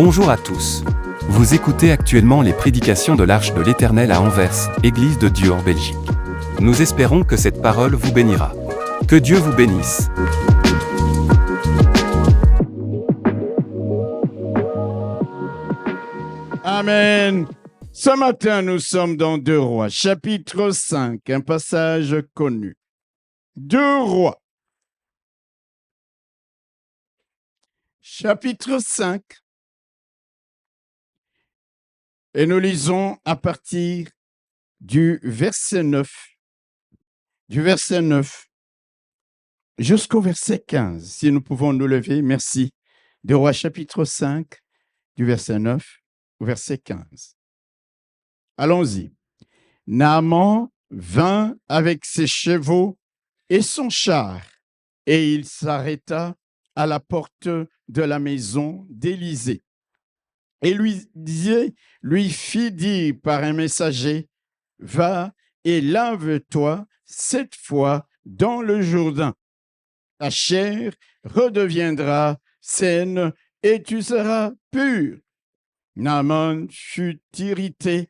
Bonjour à tous. Vous écoutez actuellement les prédications de l'Arche de l'Éternel à Anvers, Église de Dieu en Belgique. Nous espérons que cette parole vous bénira. Que Dieu vous bénisse. Amen. Ce matin, nous sommes dans 2 Rois, chapitre 5, un passage connu. 2 Rois, chapitre 5. Et nous lisons à partir du verset 9. Du verset 9 jusqu'au verset 15. Si nous pouvons nous lever, merci. 2 Rois, chapitre 5, du verset 9 au verset 15. Allons-y. Naaman vint avec ses chevaux et son char, et il s'arrêta à la porte de la maison d'Élisée. Et lui fit dire par un messager, « Va et lave-toi 7 fois dans le Jourdain. Ta chair redeviendra saine et tu seras pur. » Naaman fut irrité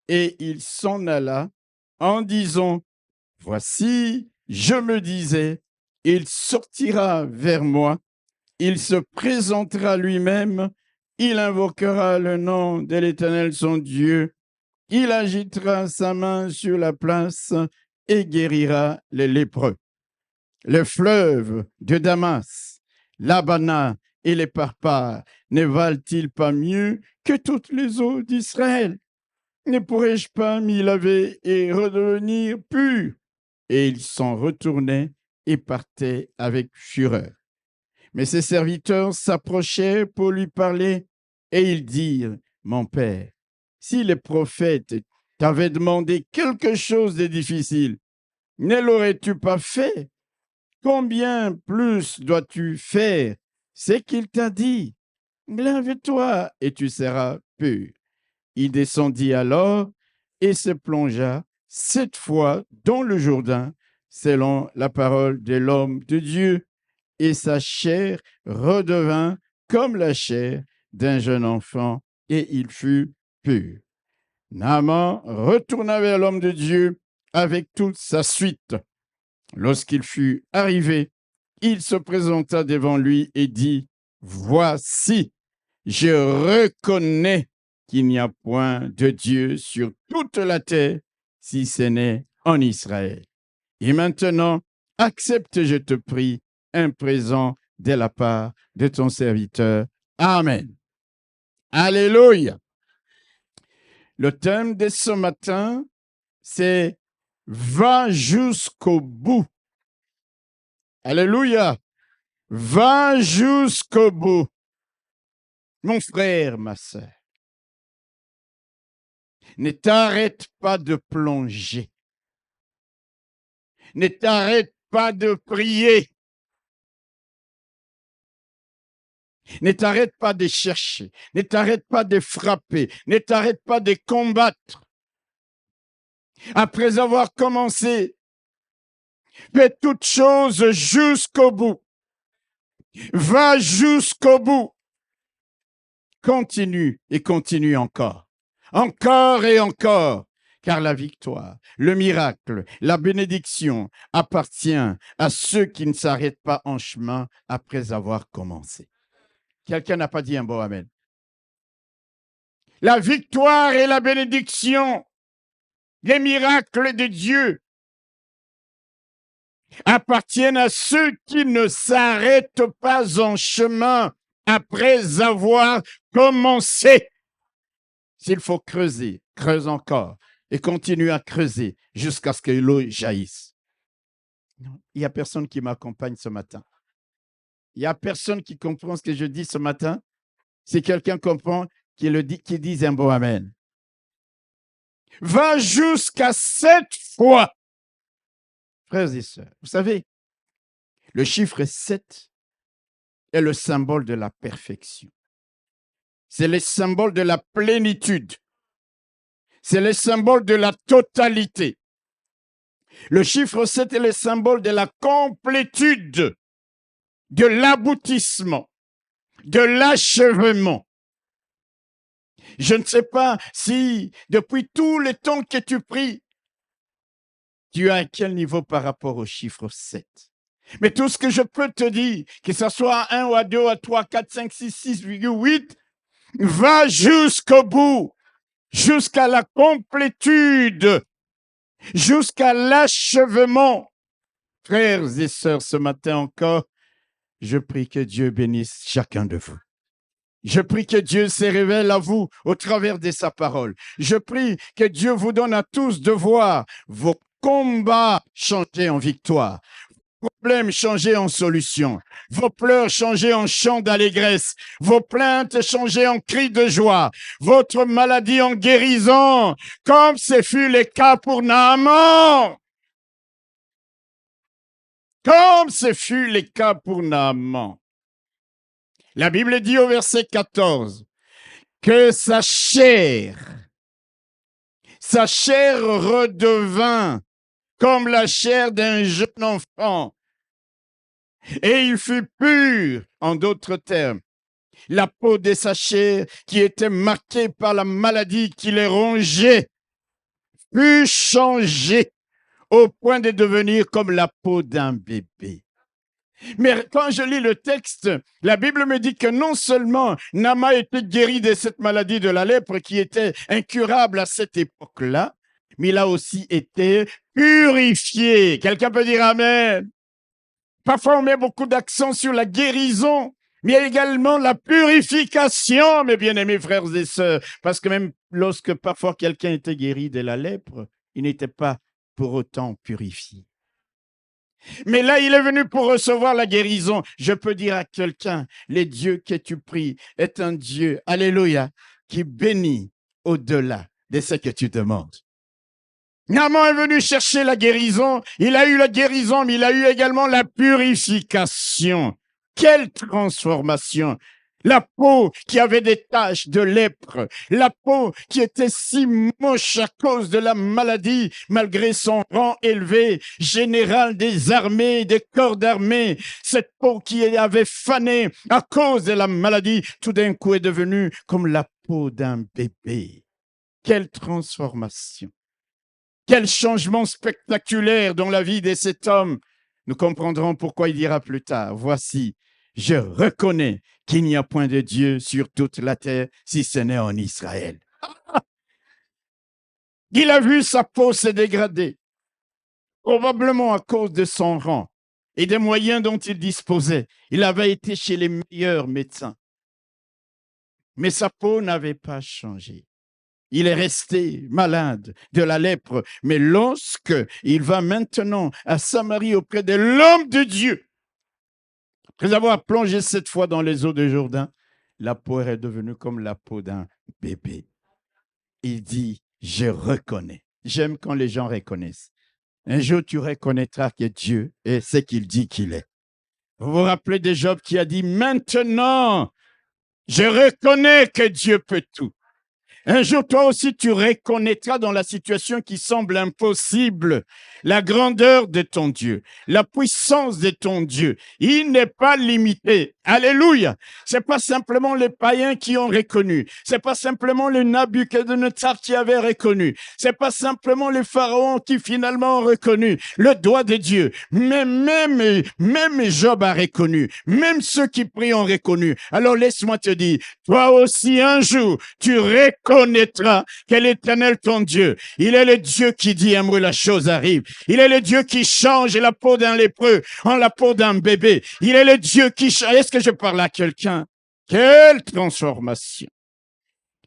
et il s'en alla en disant, « Voici, je me disais, il sortira vers moi, il se présentera lui-même, il invoquera le nom de l'Éternel son Dieu, il agitera sa main sur la place et guérira les lépreux. Le fleuve de Damas, l'Abana et les Parpars ne valent-ils pas mieux que toutes les eaux d'Israël? Ne pourrais-je pas m'y laver et redevenir pur? » Et il s'en retournait et partait avec fureur. Mais ses serviteurs s'approchaient pour lui parler et ils dirent, « Mon père, si les prophètes t'avaient demandé quelque chose de difficile, ne l'aurais-tu pas fait? Combien plus dois-tu faire ce qu'il t'a dit? Lave-toi et tu seras pur. » Il descendit alors et se plongea 7 fois dans le Jourdain, selon la parole de l'homme de Dieu, et sa chair redevint comme la chair d'un jeune enfant, et il fut pur. Naaman retourna vers l'homme de Dieu avec toute sa suite. Lorsqu'il fut arrivé, il se présenta devant lui et dit, « Voici, je reconnais qu'il n'y a point de Dieu sur toute la terre, si ce n'est en Israël. Et maintenant, accepte, je te prie, un présent de la part de ton serviteur. Amen. » Alléluia. Le thème de ce matin, c'est « Va jusqu'au bout ». Alléluia. Va jusqu'au bout. Mon frère, ma sœur, ne t'arrête pas de plonger. Ne t'arrête pas de prier. Ne t'arrête pas de chercher. Ne t'arrête pas de frapper. Ne t'arrête pas de combattre. Après avoir commencé, fais toutes choses jusqu'au bout. Va jusqu'au bout. Continue et continue encore. Encore et encore. Car la victoire, le miracle, la bénédiction appartient à ceux qui ne s'arrêtent pas en chemin après avoir commencé. Quelqu'un n'a pas dit un bon amen. La victoire et la bénédiction, les miracles de Dieu appartiennent à ceux qui ne s'arrêtent pas en chemin après avoir commencé. S'il faut creuser, creuse encore et continue à creuser jusqu'à ce que l'eau jaillisse. Non, il n'y a personne qui m'accompagne ce matin. Il n'y a personne qui comprend ce que je dis ce matin. Si quelqu'un comprend, qui dise un bon amen. Va jusqu'à 7 fois. Frères et sœurs, vous savez, le chiffre 7 est le symbole de la perfection. C'est le symbole de la plénitude. C'est le symbole de la totalité. Le chiffre 7 est le symbole de la complétude, de l'aboutissement, de l'achèvement. Je ne sais pas si, depuis tout le temps que tu pries, tu es à quel niveau par rapport au chiffre 7. Mais tout ce que je peux te dire, que ce soit à 1 ou à 2 ou à 3, 4, 5, 6, 6,8, va jusqu'au bout, jusqu'à la complétude, jusqu'à l'achèvement. Frères et sœurs, ce matin encore, je prie que Dieu bénisse chacun de vous. Je prie que Dieu se révèle à vous au travers de sa parole. Je prie que Dieu vous donne à tous de voir vos combats changer en victoire, vos problèmes changer en solution, vos pleurs changer en chants d'allégresse, vos plaintes changer en cris de joie, votre maladie en guérison, comme ce fut le cas pour Naaman. Comme ce fut le cas pour Naaman. La Bible dit au verset 14 que sa chair redevint comme la chair d'un jeune enfant, et il fut pur, en d'autres termes. La peau de sa chair, qui était marquée par la maladie qui les rongeait, fut changée au point de devenir comme la peau d'un bébé. Mais quand je lis le texte, la Bible me dit que non seulement Naaman était guéri de cette maladie de la lèpre qui était incurable à cette époque-là, mais il a aussi été purifié. Quelqu'un peut dire Amen. Parfois, on met beaucoup d'accent sur la guérison, mais il y a également la purification, mes bien-aimés frères et sœurs, parce que même lorsque parfois quelqu'un était guéri de la lèpre, il n'était pas pour autant purifié. Mais là, il est venu pour recevoir la guérison. Je peux dire à quelqu'un, le Dieu que tu pries est un Dieu, alléluia, qui bénit au-delà de ce que tu demandes. Naaman est venu chercher la guérison. Il a eu la guérison, mais il a eu également la purification. Quelle transformation! La peau qui avait des taches de lèpre, la peau qui était si moche à cause de la maladie, malgré son rang élevé, général des armées, des corps d'armée, cette peau qui avait fané à cause de la maladie, tout d'un coup est devenue comme la peau d'un bébé. Quelle transformation! Quel changement spectaculaire dans la vie de cet homme! Nous comprendrons pourquoi il dira plus tard, voici, je reconnais qu'il n'y a point de Dieu sur toute la terre si ce n'est en Israël. Il a vu sa peau se dégrader, probablement à cause de son rang et des moyens dont il disposait. Il avait été chez les meilleurs médecins. Mais sa peau n'avait pas changé. Il est resté malade de la lèpre. Mais lorsque il va maintenant à Samarie auprès de l'homme de Dieu, après avoir plongé cette fois dans les eaux de Jourdain, la peau est devenue comme la peau d'un bébé. Il dit, je reconnais. J'aime quand les gens reconnaissent. Un jour, tu reconnaîtras que Dieu est ce qu'il dit qu'il est. Vous vous rappelez de Job qui a dit, maintenant, je reconnais que Dieu peut tout. Un jour, toi aussi, tu reconnaîtras dans la situation qui semble impossible la grandeur de ton Dieu, la puissance de ton Dieu. Il n'est pas limité. Alléluia. C'est pas simplement les païens qui ont reconnu. C'est pas simplement le Nabuchodonosor qui avait reconnu. C'est pas simplement les pharaons qui finalement ont reconnu le doigt de Dieu. Mais même Job a reconnu. Même ceux qui prient ont reconnu. Alors laisse-moi te dire, toi aussi un jour, tu reconnaîtras que l'Éternel ton Dieu, il est le Dieu qui dit aimerait la chose arrive. Il est le Dieu qui change la peau d'un lépreux en la peau d'un bébé. Il est le Dieu qui change. Est-ce que je parle à quelqu'un? Quelle transformation!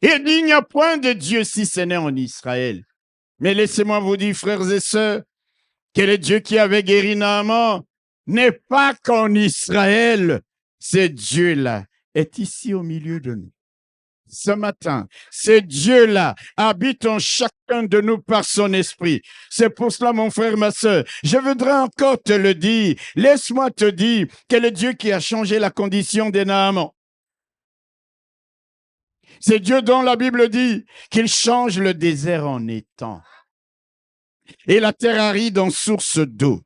Il n'y a point de Dieu si ce n'est en Israël. Mais laissez-moi vous dire, frères et sœurs, que le Dieu qui avait guéri Naaman n'est pas qu'en Israël. Ce Dieu-là est ici au milieu de nous. Ce matin, ce Dieu-là habite en chacun de nous par son esprit. C'est pour cela, mon frère, ma sœur, je voudrais encore te le dire. Laisse-moi te dire que le Dieu qui a changé la condition des Naaman, c'est Dieu dont la Bible dit qu'il change le désert en étang et la terre aride en source d'eau.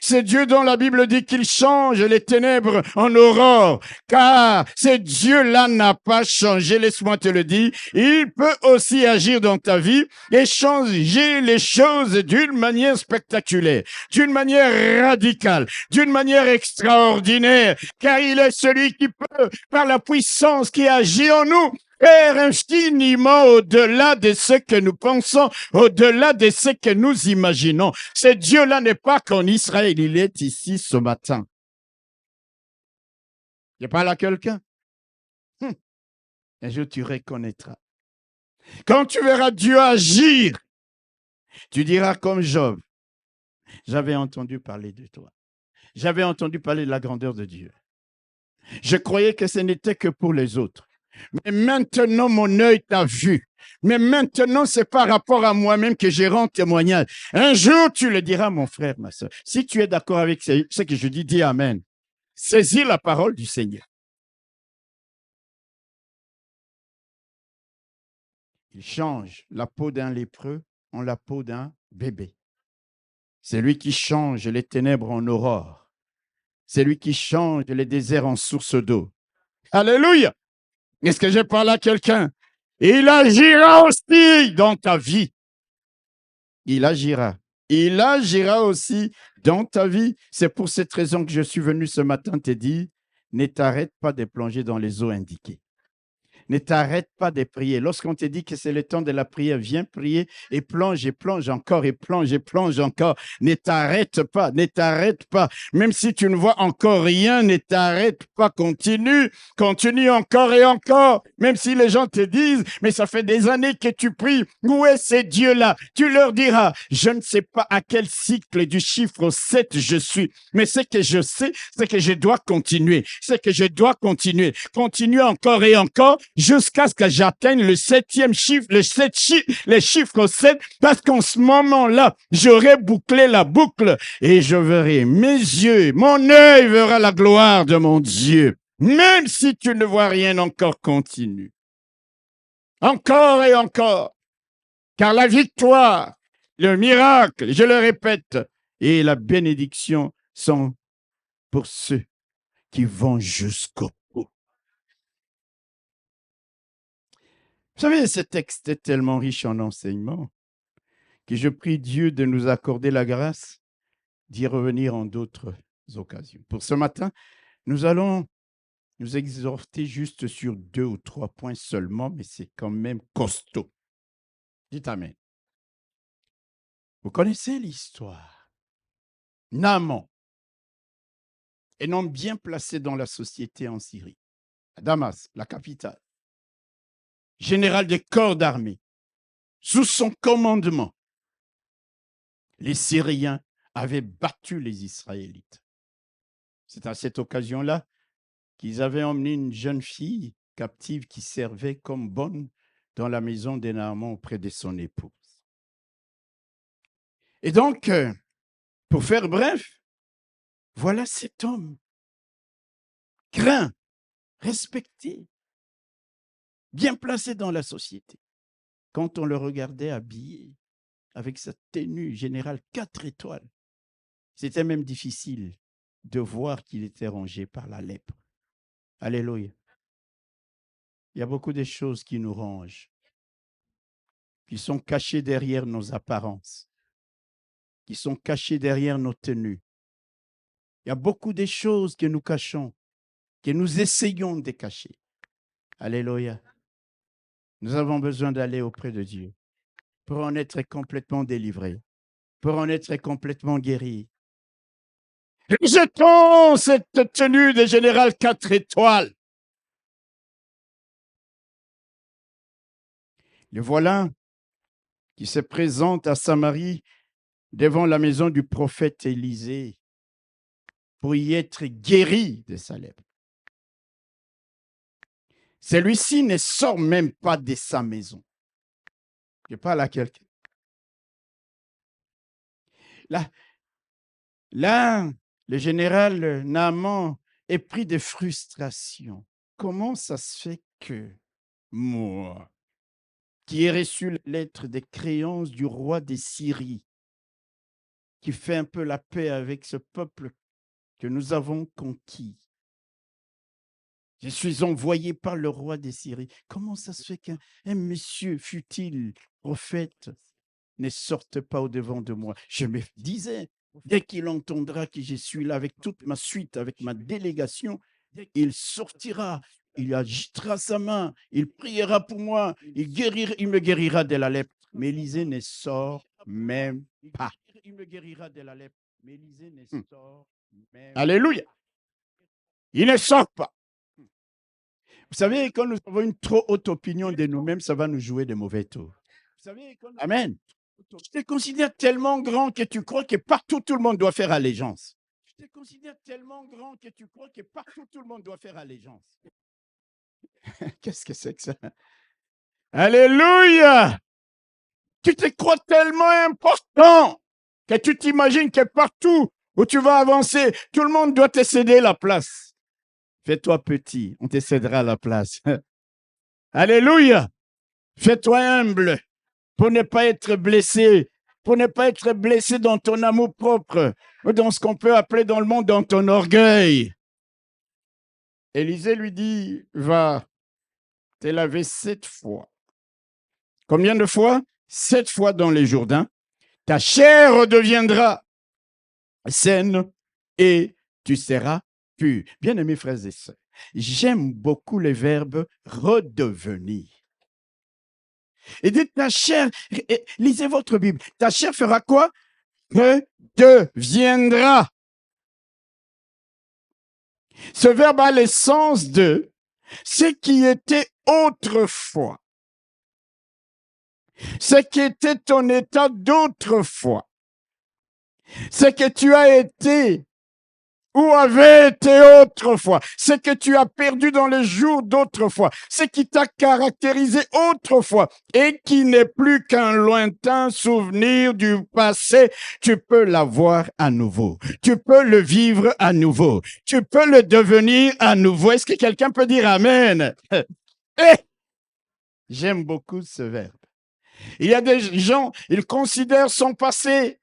C'est Dieu dont la Bible dit qu'il change les ténèbres en aurore. Car ce Dieu-là n'a pas changé, laisse-moi te le dire. Il peut aussi agir dans ta vie et changer les choses d'une manière spectaculaire, d'une manière radicale, d'une manière extraordinaire. Car il est celui qui peut, par la puissance qui agit en nous, faire infiniment au-delà de ce que nous pensons, au-delà de ce que nous imaginons. Ce Dieu-là n'est pas qu'en Israël, il est ici ce matin. Je parle à quelqu'un. Un jour, tu reconnaîtras. Quand tu verras Dieu agir, tu diras comme Job, j'avais entendu parler de toi. J'avais entendu parler de la grandeur de Dieu. Je croyais que ce n'était que pour les autres. Mais maintenant, mon œil t'a vu. Mais maintenant, c'est par rapport à moi-même que je rends témoignage. Un jour, tu le diras, mon frère, ma soeur. Si tu es d'accord avec ce que je dis, dis Amen. Saisis la parole du Seigneur. Il change la peau d'un lépreux en la peau d'un bébé. C'est lui qui change les ténèbres en aurore. C'est lui qui change les déserts en source d'eau. Alléluia! Est-ce que je parle à quelqu'un? Il agira aussi dans ta vie. Il agira. Il agira aussi dans ta vie. C'est pour cette raison que je suis venu ce matin te dire, ne t'arrête pas de plonger dans les eaux indiquées. Ne t'arrête pas de prier. Lorsqu'on te dit que c'est le temps de la prière, viens prier et plonge encore et plonge encore. Ne t'arrête pas, ne t'arrête pas. Même si tu ne vois encore rien, ne t'arrête pas. Continue, continue encore et encore. Même si les gens te disent, mais ça fait des années que tu pries, où est ce Dieu-là? Tu leur diras, je ne sais pas à quel cycle du chiffre 7 je suis, mais ce que je sais, c'est que je dois continuer. C'est que je dois continuer. Continuer encore et encore, jusqu'à ce que j'atteigne le 7e chiffre, le chiffre 7, parce qu'en ce moment-là, j'aurai bouclé la boucle et je verrai mes yeux, mon œil verra la gloire de mon Dieu. Même si tu ne vois rien encore, continue. Encore et encore. Car la victoire, le miracle, je le répète, et la bénédiction sont pour ceux qui vont jusqu'au bout. Vous savez, ce texte est tellement riche en enseignements que je prie Dieu de nous accorder la grâce d'y revenir en d'autres occasions. Pour ce matin, nous allons nous exhorter juste sur 2 ou 3 points seulement, mais c'est quand même costaud. Dites Amen. Vous connaissez l'histoire. Naaman, un homme bien placé dans la société en Syrie, à Damas, la capitale, général des corps d'armée, sous son commandement, les Syriens avaient battu les Israélites. C'est à cette occasion-là qu'ils avaient emmené une jeune fille captive qui servait comme bonne dans la maison de Naaman auprès de son épouse. Et donc, pour faire bref, voilà cet homme, craint, respecté, bien placé dans la société. Quand on le regardait habillé avec sa tenue générale 4 étoiles, c'était même difficile de voir qu'il était rongé par la lèpre. Alléluia. Il y a beaucoup de choses qui nous rongent, qui sont cachées derrière nos apparences, qui sont cachées derrière nos tenues. Il y a beaucoup de choses que nous cachons, que nous essayons de cacher. Alléluia. Nous avons besoin d'aller auprès de Dieu pour en être complètement délivrés, pour en être complètement guéris. Jetons cette tenue de général 4 étoiles. Le voilà qui se présente à Samarie devant la maison du prophète Élisée pour y être guéri de sa lèpre. Celui-ci ne sort même pas de sa maison. Je parle à quelqu'un. Là, le général Naaman est pris de frustration. Comment ça se fait que moi, qui ai reçu la lettre des créances du roi des Syries, qui fait un peu la paix avec ce peuple que nous avons conquis. Je suis envoyé par le roi des Syries. Comment ça se fait qu'un monsieur, fut-il prophète, ne sorte pas au-devant de moi? Je me disais, dès qu'il entendra que je suis là avec toute ma suite, avec ma délégation, il sortira, il agitera sa main, il priera pour moi, il me guérira de la lèpre. Mais Élisée ne sort même pas. Il me guérira de la lèpre. Mais Élisée ne sort même. Alléluia. Il ne sort pas. Vous savez, quand nous avons une trop haute opinion de nous-mêmes, ça va nous jouer de mauvais tours. Amen. Tu te considères tellement grand que tu crois que partout tout le monde doit faire allégeance. Tu te considères tellement grand que tu crois que partout tout le monde doit faire allégeance. Qu'est-ce que c'est que ça? Alléluia! Tu te crois tellement important que tu t'imagines que partout où tu vas avancer, tout le monde doit te céder la place. Fais-toi petit, on te cédera la place. Alléluia! Fais-toi humble pour ne pas être blessé, pour ne pas être blessé dans ton amour propre, ou dans ce qu'on peut appeler dans le monde, dans ton orgueil. Élisée lui dit, va te laver 7 fois. Combien de fois? 7 fois dans les Jourdains. Ta chair redeviendra saine et tu seras pur. Bien-aimés frères et sœurs, j'aime beaucoup le verbe redevenir. Et dit ta chair, lisez votre Bible, ta chair fera quoi? Redeviendra. Ce verbe a l'essence de ce qui était autrefois, ce qui était ton état d'autrefois, ce que tu as été ou avait été autrefois, ce que tu as perdu dans les jours d'autrefois, ce qui t'a caractérisé autrefois et qui n'est plus qu'un lointain souvenir du passé, tu peux l'avoir à nouveau. Tu peux le vivre à nouveau. Tu peux le devenir à nouveau. Est-ce que quelqu'un peut dire Amen? J'aime beaucoup ce verbe. Il y a des gens, ils considèrent son passé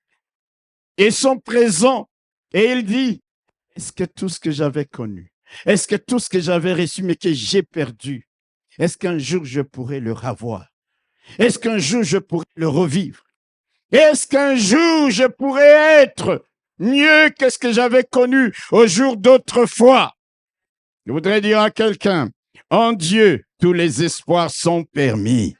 et son présent et il dit, est-ce que tout ce que j'avais connu, est-ce que tout ce que j'avais reçu mais que j'ai perdu, est-ce qu'un jour je pourrais le revoir? Est-ce qu'un jour je pourrais le revivre? Est-ce qu'un jour je pourrais être mieux que ce que j'avais connu au jour d'autrefois? Je voudrais dire à quelqu'un, en Dieu, tous les espoirs sont permis.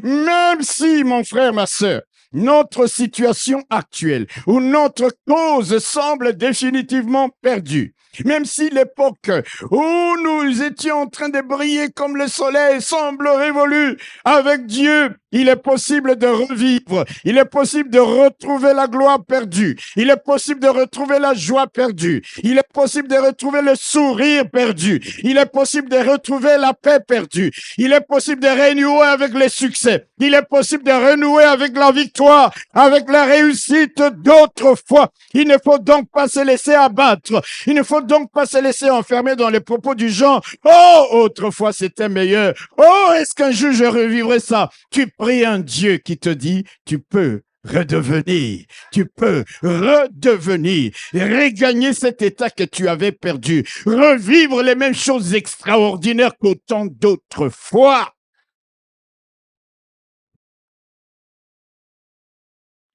Même si, mon frère, ma sœur, notre situation actuelle ou notre cause semble définitivement perdue, même si l'époque où nous étions en train de briller comme le soleil semble révolue, avec Dieu, il est possible de revivre, il est possible de retrouver la gloire perdue, il est possible de retrouver la joie perdue, il est possible de retrouver le sourire perdu, il est possible de retrouver la paix perdue, il est possible de renouer avec les succès, il est possible de renouer avec la victoire, avec la réussite d'autrefois. Il ne faut donc pas se laisser abattre, il ne faut donc pas se laisser enfermer dans les propos du genre « Oh, autrefois c'était meilleur. Oh, est-ce qu'un jour je revivrai ça ?» Tu pries un Dieu qui te dit « Tu peux redevenir, tu peux redevenir, regagner cet état que tu avais perdu, revivre les mêmes choses extraordinaires qu'autant d'autres fois. »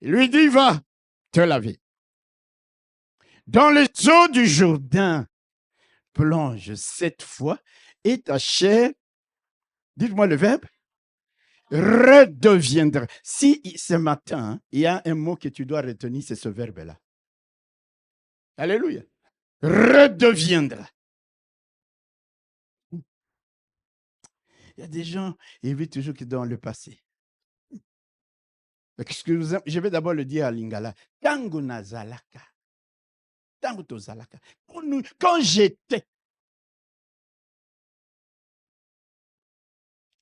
Il lui dit « Va te laver. Dans les eaux du Jourdain, plonge 7 fois et ta chair, dites-moi le verbe, redeviendra. » Si ce matin, il y a un mot que tu dois retenir, c'est ce verbe-là. Alléluia. Redeviendra. Il y a des gens, ils vivent toujours que dans le passé. Excusez, je vais d'abord le dire à Lingala. Tango nazalaka. Tango tozalaka. Quand j'étais.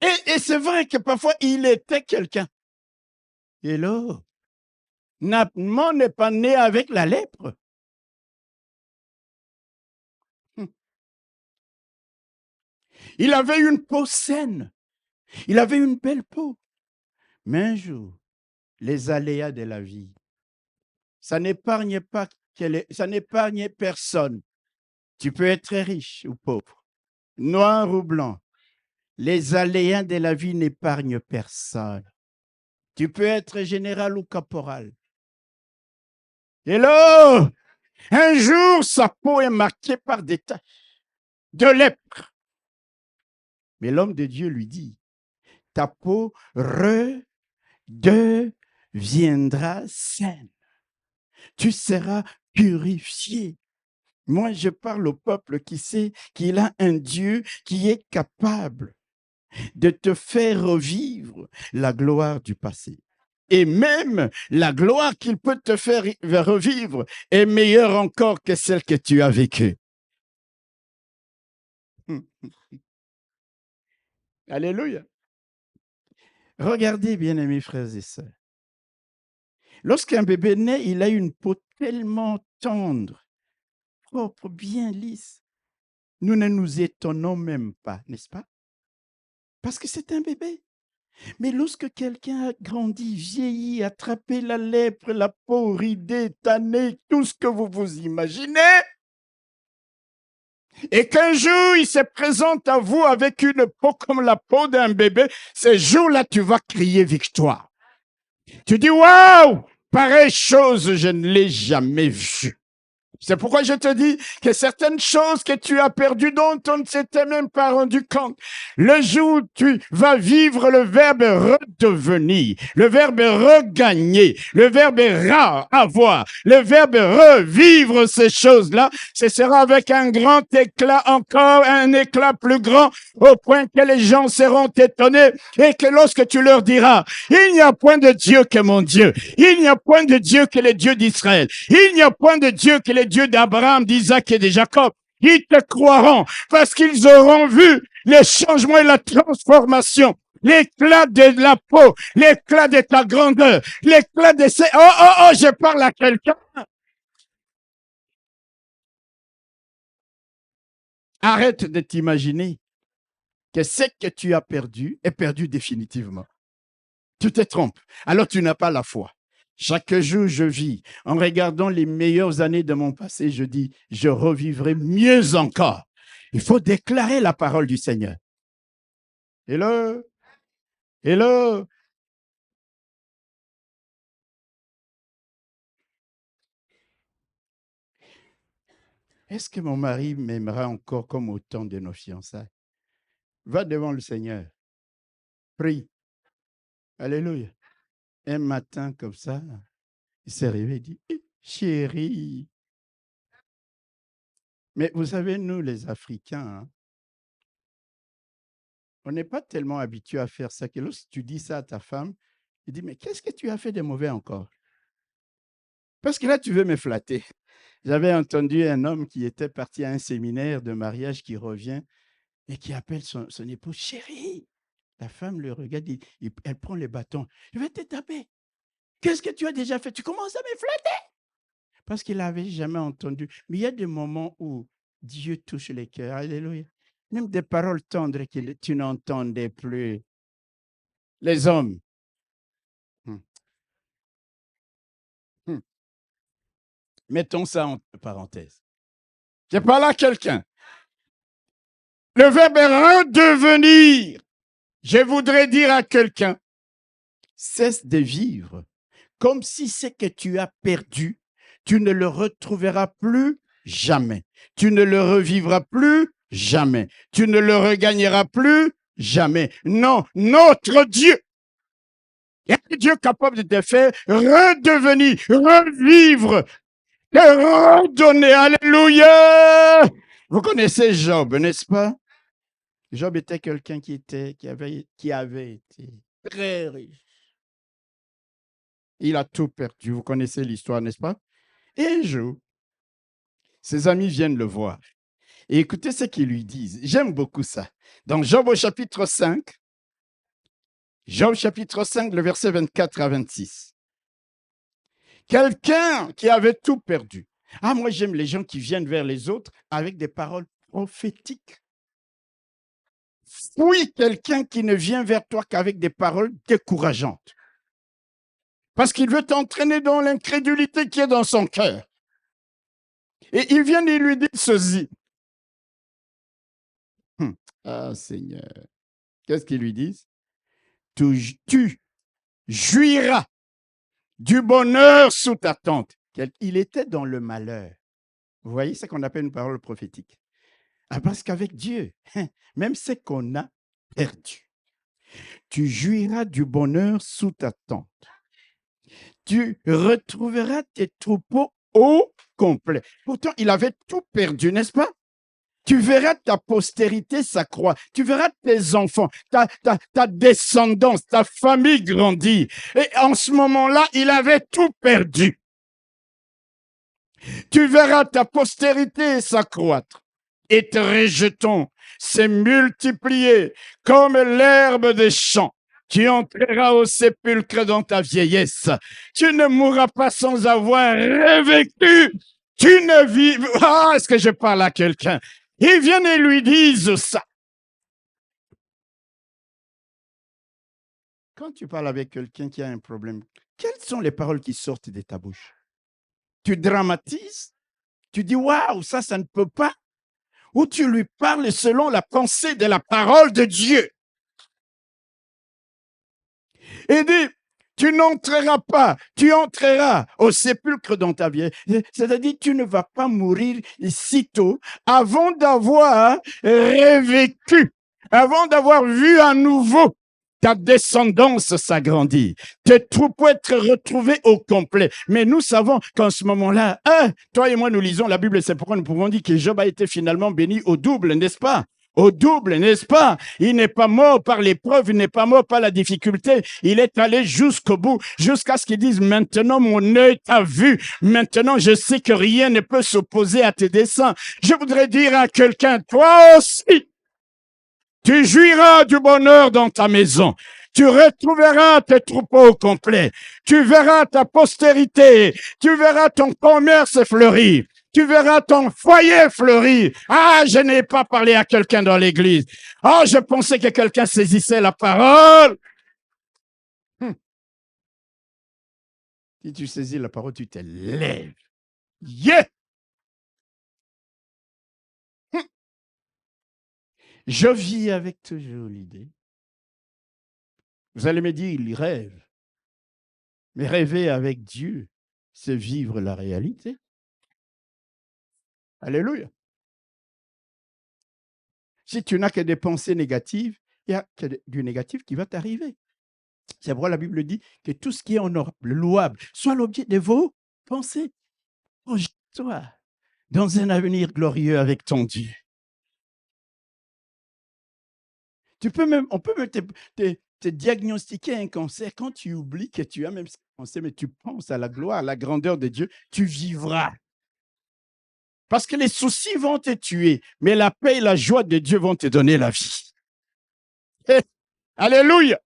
Et c'est vrai que parfois, il était quelqu'un. Et là, Naaman n'est pas né avec la lèpre. Il avait une peau saine. Il avait une belle peau. Mais un jour, les aléas de la vie. Ça n'épargne pas, ça n'épargne personne. Tu peux être riche ou pauvre, noir ou blanc. Les aléas de la vie n'épargnent personne. Tu peux être général ou caporal. Hello! Un jour, sa peau est marquée par des taches de lèpre. Mais l'homme de Dieu lui dit, ta peau redeviendra saine. Tu seras purifié. Moi, je parle au peuple qui sait qu'il a un Dieu qui est capable de te faire revivre la gloire du passé. Et même la gloire qu'il peut te faire revivre est meilleure encore que celle que tu as vécue. Alléluia. Regardez, bien-aimés frères et sœurs. Lorsqu'un bébé naît, il a une peau tellement tendre, propre, bien lisse. Nous ne nous étonnons même pas, n'est-ce pas? Parce que c'est un bébé. Mais lorsque quelqu'un a grandi, vieilli, attrapé la lèpre, la peau ridée, tannée, tout ce que vous vous imaginez, et qu'un jour il se présente à vous avec une peau comme la peau d'un bébé, ce jour-là, tu vas crier victoire. Tu dis, waouh, pareille chose, je ne l'ai jamais vue. C'est pourquoi je te dis que certaines choses que tu as perdues, dont on ne s'était même pas rendu compte, le jour où tu vas vivre le verbe redevenir, le verbe regagner, le verbe avoir, le verbe revivre ces choses-là, ce sera avec un grand éclat, encore un éclat plus grand, au point que les gens seront étonnés et que lorsque tu leur diras, il n'y a point de Dieu que mon Dieu, il n'y a point de Dieu que le Dieu d'Israël, il n'y a point de Dieu que le Dieu d'Abraham, d'Isaac et de Jacob, ils te croiront parce qu'ils auront vu les changements et la transformation, l'éclat de la peau, l'éclat de ta grandeur, l'éclat de ces... Oh, je parle à quelqu'un. Arrête de t'imaginer que ce que tu as perdu est perdu définitivement. Tu te trompes. Alors tu n'as pas la foi. Chaque jour, je vis. En regardant les meilleures années de mon passé, je dis, je revivrai mieux encore. Il faut déclarer la parole du Seigneur. Hello? Hello? Est-ce que mon mari m'aimera encore comme au temps de nos fiançailles? Va devant le Seigneur. Prie. Alléluia. Un matin comme ça, il s'est réveillé et dit, chérie. Mais vous savez, nous, les Africains, hein, on n'est pas tellement habitués à faire ça que lorsque tu dis ça à ta femme, il dit, mais qu'est-ce que tu as fait de mauvais encore? Parce que là, tu veux me flatter. J'avais entendu un homme qui était parti à un séminaire de mariage qui revient et qui appelle son épouse, chérie. La femme le regarde, elle prend le bâton. Je vais te taper. Qu'est-ce que tu as déjà fait? Tu commences à me flatter. Parce qu'il n'avait jamais entendu. Mais il y a des moments où Dieu touche les cœurs. Alléluia. Même des paroles tendres que tu n'entendais plus. Les hommes. Hum, hum. Mettons ça entre parenthèses. Je parle à quelqu'un. Le verbe est redevenir. Je voudrais dire à quelqu'un, cesse de vivre comme si ce que tu as perdu, tu ne le retrouveras plus jamais. Tu ne le revivras plus jamais. Tu ne le regagneras plus jamais. Non, notre Dieu est un Dieu capable de te faire redevenir, revivre, te redonner. Alléluia! Vous connaissez Job, n'est-ce pas? Job était quelqu'un qui avait été très riche. Il a tout perdu. Vous connaissez l'histoire, n'est-ce pas? Et un jour, ses amis viennent le voir. Et écoutez ce qu'ils lui disent. J'aime beaucoup ça. Dans Job au chapitre 5, Job chapitre 5, le verset 24 à 26. Quelqu'un qui avait tout perdu. Ah, moi j'aime les gens qui viennent vers les autres avec des paroles prophétiques. Fuis quelqu'un qui ne vient vers toi qu'avec des paroles décourageantes. Parce qu'il veut t'entraîner dans l'incrédulité qui est dans son cœur. Et il vient et lui dit ceci. Ah Seigneur, qu'est-ce qu'ils lui disent? Tu jouiras du bonheur sous ta tente. Il était dans le malheur. Vous voyez, c'est ce qu'on appelle une parole prophétique. Ah, parce qu'avec Dieu, même ce qu'on a perdu, tu jouiras du bonheur sous ta tente. Tu retrouveras tes troupeaux au complet. Pourtant, il avait tout perdu, n'est-ce pas? Tu verras ta postérité s'accroître. Tu verras tes enfants, ta descendance, ta famille grandir. Et en ce moment-là, il avait tout perdu. Tu verras ta postérité s'accroître et tes rejetons se multiplier comme l'herbe des champs. Tu entreras au sépulcre dans ta vieillesse. Tu ne mourras pas sans avoir revécu. Tu ne vis... Ah, est-ce que je parle à quelqu'un? Ils viennent et lui disent ça. Quand tu parles avec quelqu'un qui a un problème, quelles sont les paroles qui sortent de ta bouche? Tu dramatises? Tu dis, waouh, ça ne peut pas? Ou tu lui parles selon la pensée de la parole de Dieu? Et dit, tu n'entreras pas, tu entreras au sépulcre dans ta vie. C'est-à-dire, tu ne vas pas mourir sitôt avant d'avoir revécu, avant d'avoir vu à nouveau ta descendance s'agrandir, tes troupeaux être retrouvés au complet. Mais nous savons qu'en ce moment-là, toi et moi, nous lisons la Bible, c'est pourquoi nous pouvons dire que Job a été finalement béni au double, n'est-ce pas? Au double, n'est-ce pas? Il n'est pas mort par l'épreuve, il n'est pas mort par la difficulté. Il est allé jusqu'au bout, jusqu'à ce qu'il dise, maintenant mon œil t'a vu. Maintenant, je sais que rien ne peut s'opposer à tes desseins. Je voudrais dire à quelqu'un, toi aussi, tu jouiras du bonheur dans ta maison. Tu retrouveras tes troupeaux au complet. Tu verras ta postérité. Tu verras ton commerce fleurir. Tu verras ton foyer fleurir. Ah, je n'ai pas parlé à quelqu'un dans l'église. Oh, je pensais que quelqu'un saisissait la parole. Si tu saisis la parole, tu te lèves. Yeah! Je vis avec toujours l'idée. Vous allez me dire, il rêve. Mais rêver avec Dieu, c'est vivre la réalité. Alléluia. Si tu n'as que des pensées négatives, il y a que du négatif qui va t'arriver. C'est pourquoi la Bible dit que tout ce qui est honorable, louable, soit l'objet de vos pensées. Projette-toi dans un avenir glorieux avec ton Dieu. On peut même te diagnostiquer un cancer quand tu oublies que tu as même ce cancer, mais tu penses à la gloire, à la grandeur de Dieu, tu vivras. Parce que les soucis vont te tuer, mais la paix et la joie de Dieu vont te donner la vie. Alléluia.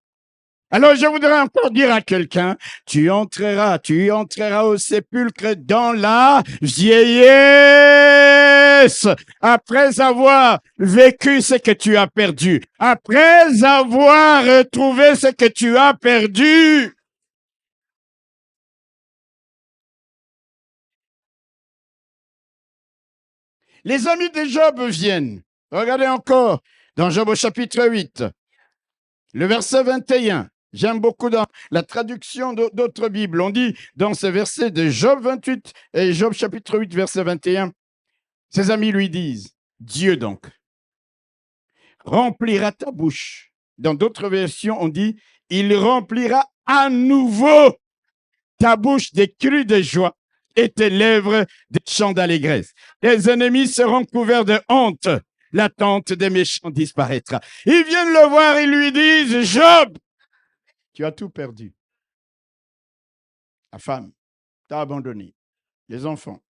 Alors, je voudrais encore dire à quelqu'un, tu entreras au sépulcre dans la vieillesse, après avoir vécu ce que tu as perdu, après avoir retrouvé ce que tu as perdu. Les amis de Job viennent. Regardez encore dans Job au chapitre 8, le verset 21. J'aime beaucoup dans la traduction d'autres Bibles. On dit dans ce verset de Job 28 et Job chapitre 8, verset 21, ses amis lui disent, Dieu donc remplira ta bouche. Dans d'autres versions, on dit, il remplira à nouveau ta bouche des cris de joie et tes lèvres des chants d'allégresse. Tes ennemis seront couverts de honte. La tente des méchants disparaîtra. Ils viennent le voir et lui disent, Job, tu as tout perdu. La femme t'a abandonné. Les enfants,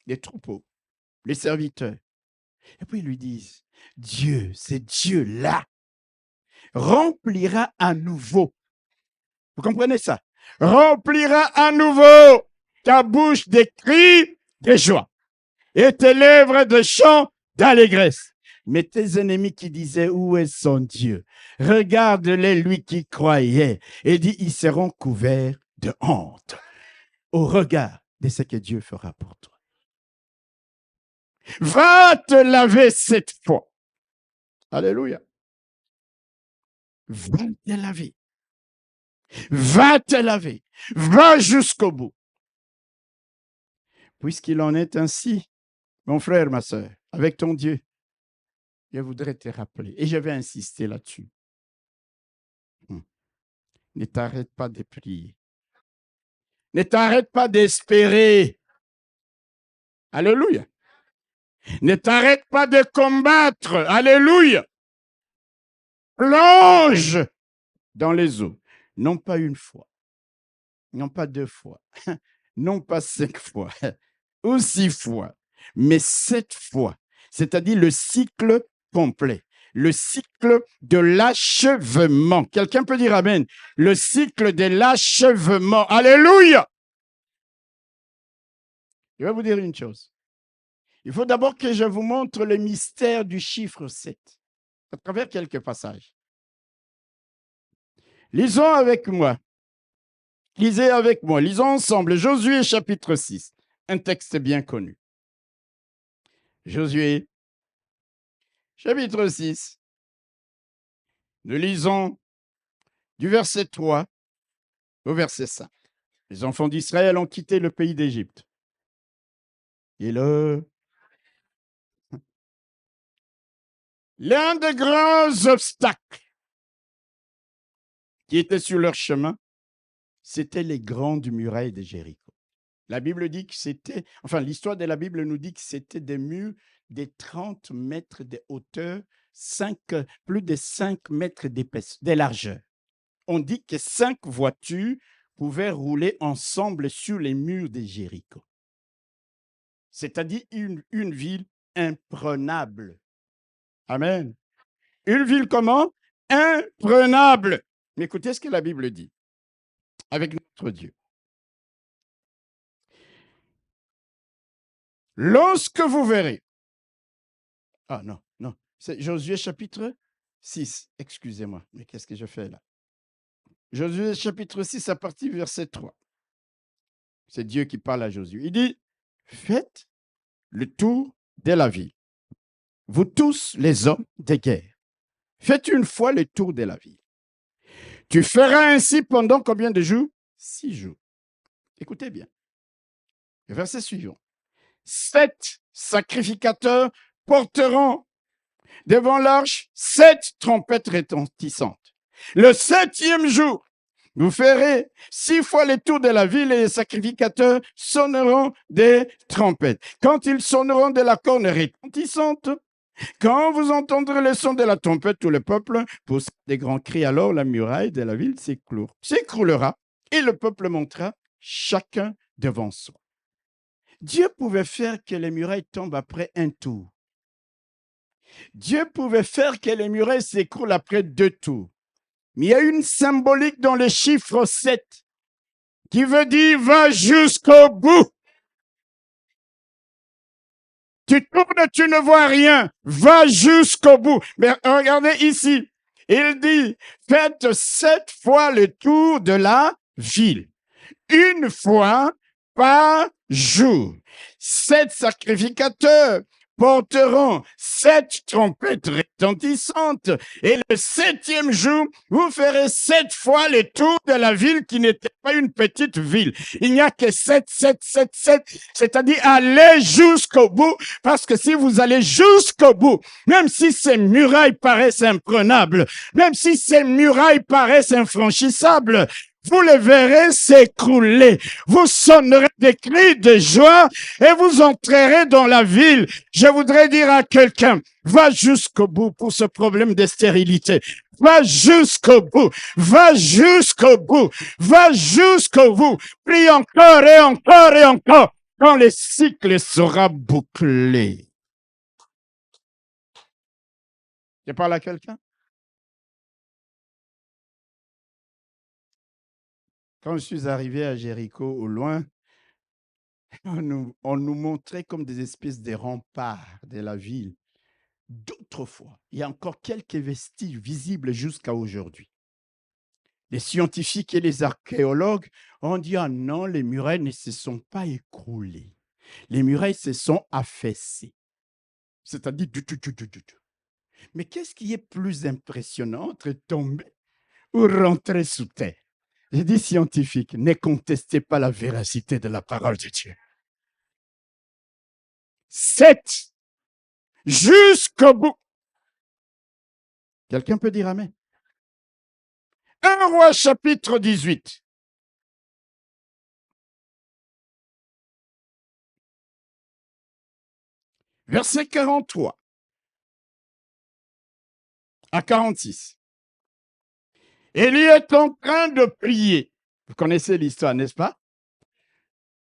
les troupeaux, les serviteurs. Et puis ils lui disent, Dieu, c'est Dieu-là, remplira à nouveau. Vous comprenez ça? Remplira à nouveau ta bouche des cris de joie et tes lèvres de chants d'allégresse. Mais tes ennemis qui disaient, où est son Dieu? Regarde-les, lui qui croyait, et dit, ils seront couverts de honte au regard de ce que Dieu fera pour toi. Va te laver cette fois. Alléluia. Va te laver. Va te laver. Va jusqu'au bout. Puisqu'il en est ainsi, mon frère, ma soeur, avec ton Dieu, je voudrais te rappeler, et je vais insister là-dessus. Ne t'arrête pas de prier. Ne t'arrête pas d'espérer. Alléluia. Ne t'arrête pas de combattre. Alléluia. Plonge dans les eaux. Non pas une fois, non pas 2 fois, non pas 5 fois, ou 6 fois, mais 7 fois. C'est-à-dire le cycle complet. Le cycle de l'achèvement. Quelqu'un peut dire amen. Le cycle de l'achèvement. Alléluia. Je vais vous dire une chose. Il faut d'abord que je vous montre le mystère du chiffre 7 à travers quelques passages. Lisons avec moi. Lisez avec moi. Lisons ensemble Josué chapitre 6, un texte bien connu. Josué chapitre 6. Nous lisons du verset 3 au verset 5. Les enfants d'Israël ont quitté le pays d'Égypte. Et l'un des grands obstacles qui étaient sur leur chemin, c'était les grandes murailles de Jéricho. La Bible dit que c'était, enfin l'histoire de la Bible nous dit que c'était des murs de 30 mètres de hauteur, plus de 5 mètres d'épaisseur, de largeur. On dit que 5 voitures pouvaient rouler ensemble sur les murs de Jéricho. C'est-à-dire une ville imprenable. Amen. Une ville comment? Imprenable. Mais écoutez ce que la Bible dit avec notre Dieu. Lorsque vous verrez. Ah non, non. C'est Josué chapitre 6. Excusez-moi, mais qu'est-ce que je fais là? Josué chapitre 6 à partir du verset 3. C'est Dieu qui parle à Josué. Il dit, faites le tour de la ville. Vous tous les hommes de guerre, faites une fois le tour de la ville. Tu feras ainsi pendant combien de jours? 6 jours. Écoutez bien. Le verset suivant. 7 sacrificateurs porteront devant l'arche 7 trompettes retentissantes. Le 7e jour, vous ferez 6 fois le tour de la ville et les sacrificateurs sonneront des trompettes. Quand ils sonneront de la corne retentissante, quand vous entendrez le son de la trompette, tout le peuple pousse des grands cris. Alors la muraille de la ville s'écroulera et le peuple montera chacun devant soi. Dieu pouvait faire que les murailles tombent après un tour. Dieu pouvait faire que les murailles s'écroulent après 2 tours. Mais il y a une symbolique dans le chiffre 7 qui veut dire va jusqu'au bout. Tu tournes, tu ne vois rien. Va jusqu'au bout. Mais regardez ici. Il dit, faites 7 fois le tour de la ville. Une fois par jour. 7 sacrificateurs porteront 7 trompettes retentissantes et le 7e jour, vous ferez 7 fois le tour de la ville qui n'était pas une petite ville. Il n'y a que 7, 7, 7, 7, c'est-à-dire aller jusqu'au bout, parce que si vous allez jusqu'au bout, même si ces murailles paraissent imprenables, même si ces murailles paraissent infranchissables, vous les verrez s'écrouler. Vous sonnerez des cris de joie et vous entrerez dans la ville. Je voudrais dire à quelqu'un, va jusqu'au bout pour ce problème de stérilité. Va jusqu'au bout. Va jusqu'au bout. Va jusqu'au bout. Prie encore et encore et encore quand le cycle sera bouclé. Je parle à quelqu'un? Quand je suis arrivé à Jéricho, au loin, on nous montrait comme des espèces de remparts de la ville. D'autrefois, il y a encore quelques vestiges visibles jusqu'à aujourd'hui. Les scientifiques et les archéologues ont dit: «Ah non, les murailles ne se sont pas écroulées. Les murailles se sont affaissées». C'est-à-dire du. Mais qu'est-ce qui est plus impressionnant entre tomber ou rentrer sous terre? J'ai dit: «Scientifiques, ne contestez pas la véracité de la parole de Dieu». 7 jusqu'au bout. Quelqu'un peut dire amen? 1 Roi chapitre 18. Verset 43 à 46. Élie est en train de prier. Vous connaissez l'histoire, n'est-ce pas?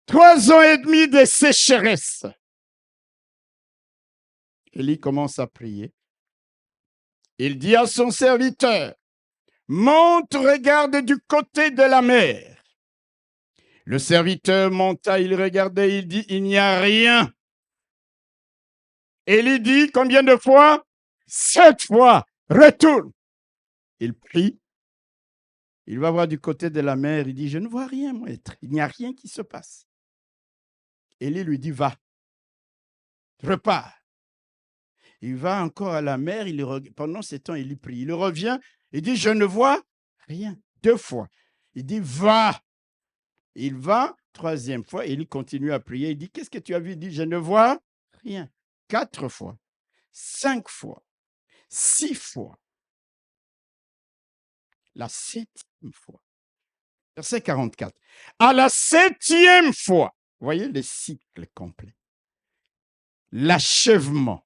3 ans et demi de sécheresse. Élie commence à prier. Il dit à son serviteur: monte, regarde du côté de la mer. Le serviteur monta, il regardait, il dit: il n'y a rien. Élie dit: combien de fois? 7 fois. Retourne. Il prie. Il va voir du côté de la mer. Il dit: je ne vois rien, maître. Il n'y a rien qui se passe. Élie lui dit: va. Repars. Il va encore à la mer. Pendant ce temps, il prie. Il revient. Il dit: je ne vois rien. 2 fois. Il dit: va. Il va. 3e fois. Il continue à prier. Il dit: qu'est-ce que tu as vu? Il dit: je ne vois rien. 4 fois. 5 fois. 6 fois. La 7e fois. Verset 44. À la 7e fois, vous voyez le cycle complet, l'achèvement.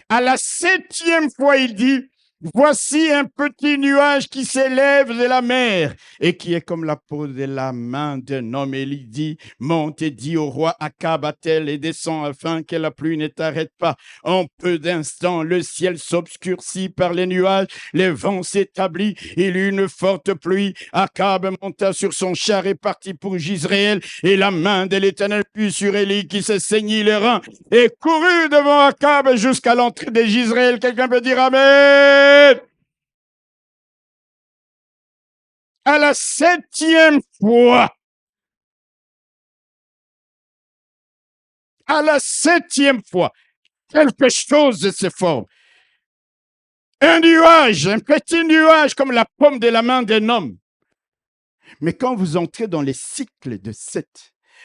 À la 7e fois, il dit: voici un petit nuage qui s'élève de la mer et qui est comme la peau de la main d'un homme. Et il dit: monte et dis au roi Akab, attelle et descend afin que la pluie ne t'arrête pas. En peu d'instants, le ciel s'obscurcit par les nuages, le vent s'établit, il eut une forte pluie. Akab monta sur son char et partit pour Jizréel, et la main de l'Éternel fut sur Élie qui se saignit les reins et courut devant Akab jusqu'à l'entrée de Jizréel. Quelqu'un peut dire amen? À la 7e fois, à la 7e fois, quelque chose se forme. Un nuage, un petit nuage comme la paume de la main d'un homme. Mais quand vous entrez dans les cycles de 7,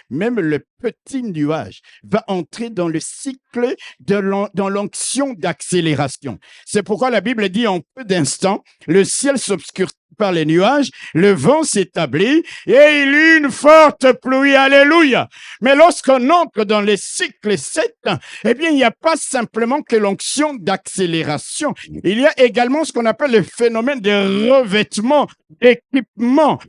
même le petit nuage va entrer dans le cycle dans l'onction d'accélération. C'est pourquoi la Bible dit: en peu d'instants, le ciel s'obscurcit par les nuages, le vent s'établit et il y eut une forte pluie. Alléluia! Mais lorsqu'on entre dans les cycles 7, eh bien, il n'y a pas simplement que l'onction d'accélération. Il y a également ce qu'on appelle le phénomène de revêtement, d'équipement,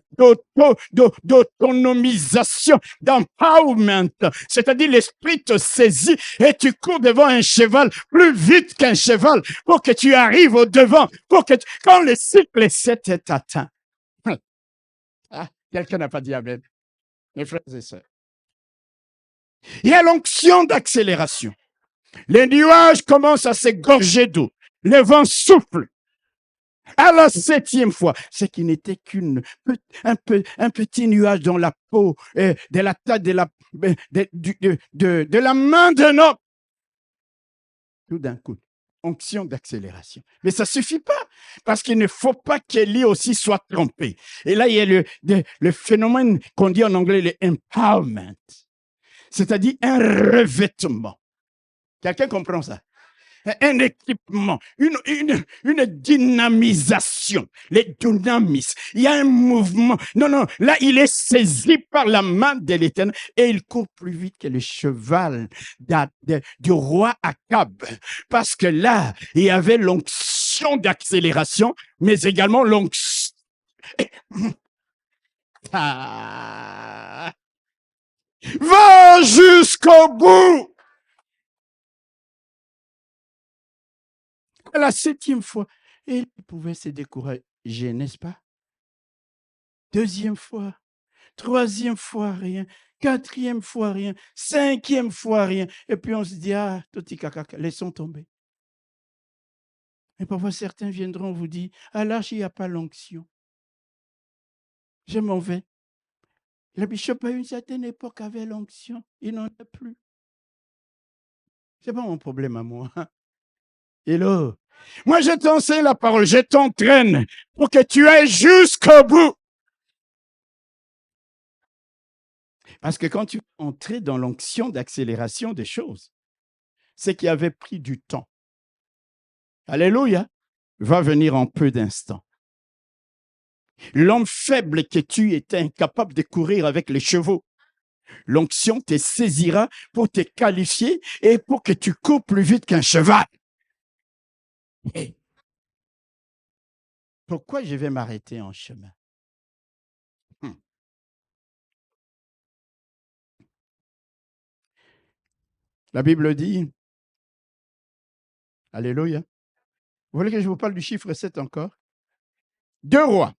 d'autonomisation, d'empowerment. C'est-à-dire, l'esprit te saisit et tu cours devant un cheval plus vite qu'un cheval pour que tu arrives au devant, quand le cycle 7 est atteint. Ah, quelqu'un n'a pas dit amen. Mes frères et sœurs. Il y a l'onction d'accélération. Les nuages commencent à s'égorger d'eau. Le vent souffle. À la 7e fois, ce qui n'était un petit nuage dans la peau, de la taille de la main d'un homme. Tout d'un coup, onction d'accélération. Mais ça ne suffit pas, parce qu'il ne faut pas qu'Élie aussi soit trompé. Et là, il y a le phénomène qu'on dit en anglais, le empowerment, c'est-à-dire un revêtement. Quelqu'un comprend ça? Un équipement, une dynamisation, les dynamismes. Il y a un mouvement. Non, là, il est saisi par la main de l'Éternel et il court plus vite que le cheval du roi Akab. Parce que là, il y avait l'onction d'accélération, mais également l'onction. Va jusqu'au bout. À la 7e fois, il pouvait se décourager, n'est-ce pas? 2e fois, 3e fois, rien. 4e fois, rien. 5e fois, rien. Et puis on se dit: ah, toti caca, laissons tomber. Et parfois certains viendront vous dire: à l'arche, il n'y a pas l'onction. Je m'en vais. Le bishop à une certaine époque avait l'onction. Il n'en a plus. Ce n'est pas mon problème à moi. Hello. Moi, je t'enseigne la parole. Je t'entraîne pour que tu ailles jusqu'au bout. Parce que quand tu entrais dans l'onction d'accélération des choses, c'est qu'il avait pris du temps. Alléluia. Va venir en peu d'instants. L'homme faible que tu étais incapable de courir avec les chevaux. L'onction te saisira pour te qualifier et pour que tu cours plus vite qu'un cheval. Hey. Pourquoi je vais m'arrêter en chemin? La Bible dit, alléluia. Vous voulez que je vous parle du chiffre 7 encore? 2 Rois.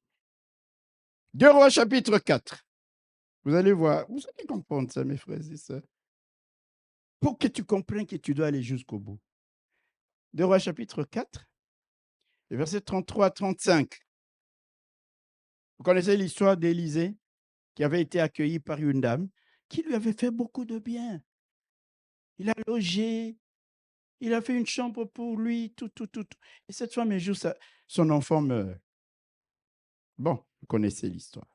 2 Rois chapitre 4. Vous allez voir. Vous allez comprendre ça, mes frères et sœurs. Pour que tu comprennes que tu dois aller jusqu'au bout. 2 Rois chapitre 4, les versets 33 à 35. Vous connaissez l'histoire d'Élisée qui avait été accueilli par une dame qui lui avait fait beaucoup de bien. Il a logé, il a fait une chambre pour lui, tout. Et cette femme, un jour, son enfant meurt. Bon, vous connaissez l'histoire.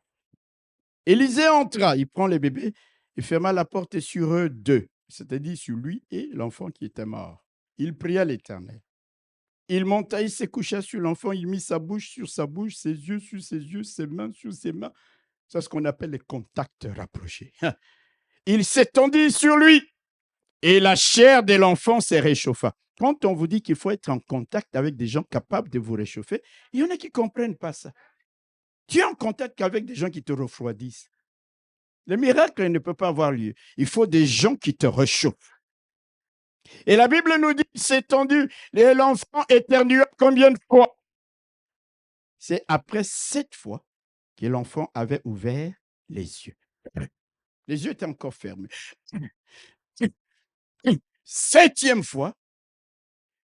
Élisée entra, il prend les bébés, il ferma la porte sur eux deux, c'est-à-dire sur lui et l'enfant qui était mort. Il pria l'Éternel. Il monta, il se coucha sur l'enfant, il mit sa bouche sur sa bouche, ses yeux sur ses yeux, ses mains sur ses mains. C'est ce qu'on appelle les contacts rapprochés. Il s'étendit sur lui et la chair de l'enfant se réchauffa. Quand on vous dit qu'il faut être en contact avec des gens capables de vous réchauffer, il y en a qui ne comprennent pas ça. Tu es en contact avec des gens qui te refroidissent. Le miracle ne peut pas avoir lieu. Il faut des gens qui te réchauffent. Et la Bible nous dit, c'est tendu, et l'enfant éternua combien de fois? C'est après 7 fois que l'enfant avait ouvert les yeux. Les yeux étaient encore fermés. 7e fois,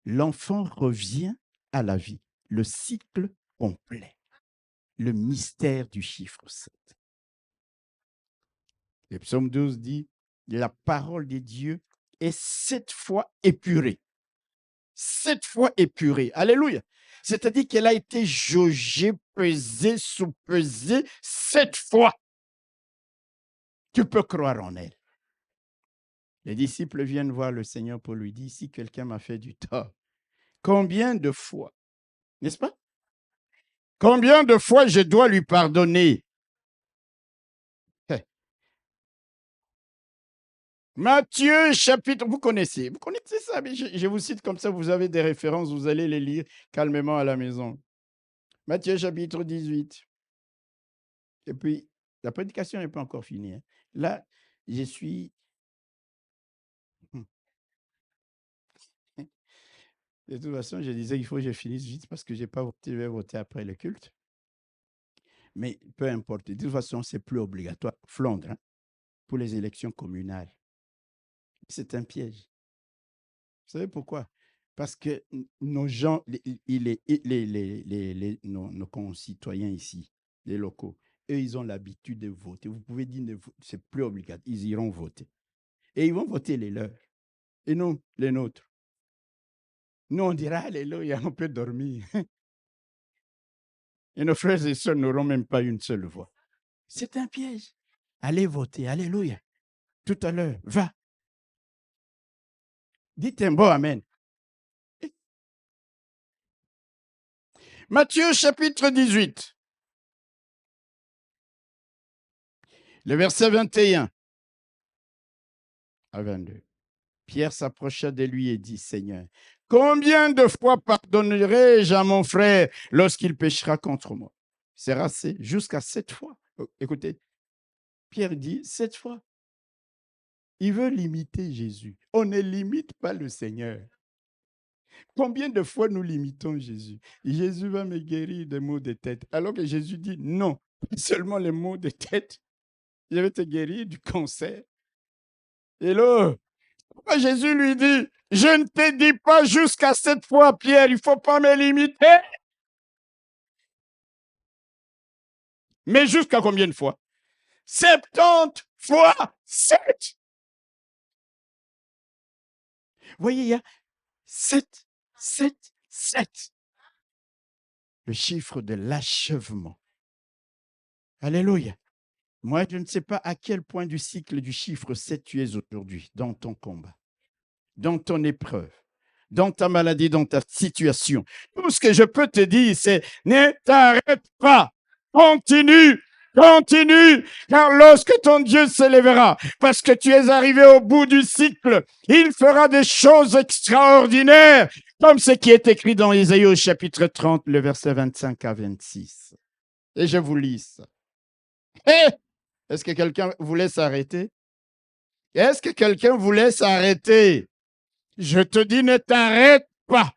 l'enfant revient à la vie. Le cycle complet. Le mystère du chiffre 7. Le psaume 12 dit, la parole de Dieu est 7 fois épurée. 7 fois épurée. Alléluia. C'est-à-dire qu'elle a été jaugée, pesée, sous-pesée 7 fois. Tu peux croire en elle. Les disciples viennent voir le Seigneur pour lui dire, si quelqu'un m'a fait du tort, combien de fois, n'est-ce pas? Combien de fois je dois lui pardonner? Matthieu chapitre, vous connaissez ça, mais je vous cite comme ça, vous avez des références, vous allez les lire calmement à la maison. Matthieu chapitre 18. Et puis, la prédication n'est pas encore finie. Hein. Là, je suis... De toute façon, je disais qu'il faut que je finisse vite parce que je n'ai pas voté, je vais voter après le culte. Mais peu importe, de toute façon, ce n'est plus obligatoire. Flandre, hein, pour les élections communales. C'est un piège. Vous savez pourquoi? Parce que nos gens, nos concitoyens ici, les locaux, eux, ils ont l'habitude de voter. Vous pouvez dire que ce n'est plus obligatoire. Ils iront voter. Et ils vont voter les leurs. Et nous, les nôtres. Nous, on dira, alléluia, on peut dormir. Et nos frères et sœurs n'auront même pas une seule voix. C'est un piège. Allez voter, alléluia. Tout à l'heure, va. Dites un bon amen. Matthieu chapitre 18. Le verset 21 à 22. Pierre s'approcha de lui et dit, Seigneur, combien de fois pardonnerai-je à mon frère lorsqu'il péchera contre moi? C'est assez, jusqu'à 7 fois. Écoutez, Pierre dit 7 fois. Il veut limiter Jésus. On ne limite pas le Seigneur. Combien de fois nous limitons Jésus? Jésus va me guérir des maux de tête. Alors que Jésus dit non, seulement les maux de tête. Je vais te guérir du cancer. Hello. Pourquoi Jésus lui dit, je ne te dis pas jusqu'à 7 fois, Pierre, il ne faut pas me limiter. Mais jusqu'à combien de fois? 70 fois 7. Vous voyez, il y a 7, 7, 7. Le chiffre de l'achèvement. Alléluia. Moi, je ne sais pas à quel point du cycle du chiffre 7 tu es aujourd'hui dans ton combat, dans ton épreuve, dans ta maladie, dans ta situation. Tout ce que je peux te dire, c'est ne t'arrête pas. Continue, continue, car lorsque ton Dieu s'élèvera, parce que tu es arrivé au bout du cycle, il fera des choses extraordinaires, comme ce qui est écrit dans Isaïe au chapitre 30, le verset 25 à 26. Et je vous lis ça. Est-ce que quelqu'un voulait s'arrêter? Est-ce que quelqu'un voulait s'arrêter? Je te dis, ne t'arrête pas.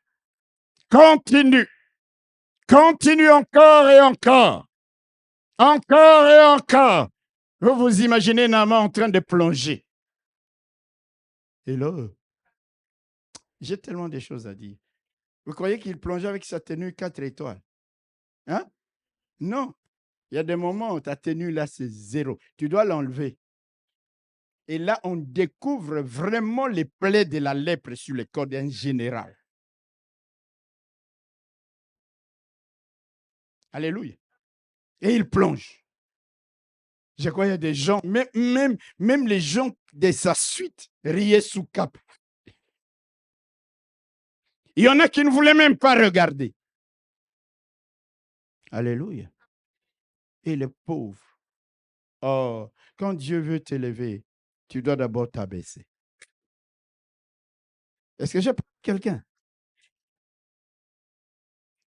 Continue. Continue encore et encore. Encore et encore. Vous vous imaginez Naaman en train de plonger. Et là, j'ai tellement de choses à dire. Vous croyez qu'il plongeait avec sa tenue 4 étoiles? Hein? Non. Il y a des moments où ta tenue là, c'est 0. Tu dois l'enlever. Et là, on découvre vraiment les plaies de la lèpre sur le corps d'un général. Alléluia. Et il plonge. Je crois qu'il y a des gens, même les gens de sa suite riaient sous cap. Il y en a qui ne voulaient même pas regarder. Alléluia. Et les pauvres. Oh, quand Dieu veut t'élever, tu dois d'abord t'abaisser. Est-ce que j'ai quelqu'un?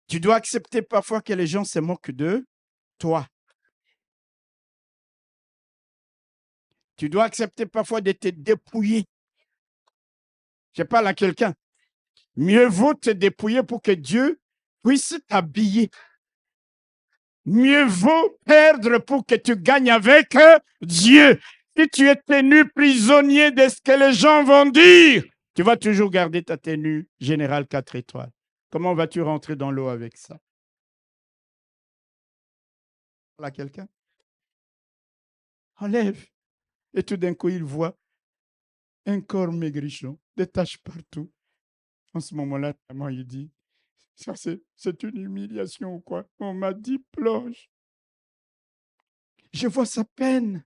Tu dois accepter parfois que les gens se moquent de toi. Tu dois accepter parfois de te dépouiller. Je parle à quelqu'un. Mieux vaut te dépouiller pour que Dieu puisse t'habiller. Mieux vaut perdre pour que tu gagnes avec Dieu. Si tu es tenu prisonnier de ce que les gens vont dire, tu vas toujours garder ta tenue générale 4 étoiles. Comment vas-tu rentrer dans l'eau avec ça? Là, quelqu'un? Enlève. Et tout d'un coup, il voit un corps maigrichon, des taches partout. En ce moment-là, maman, il dit, ça c'est une humiliation ou quoi? On m'a dit plonge. Je vois sa peine.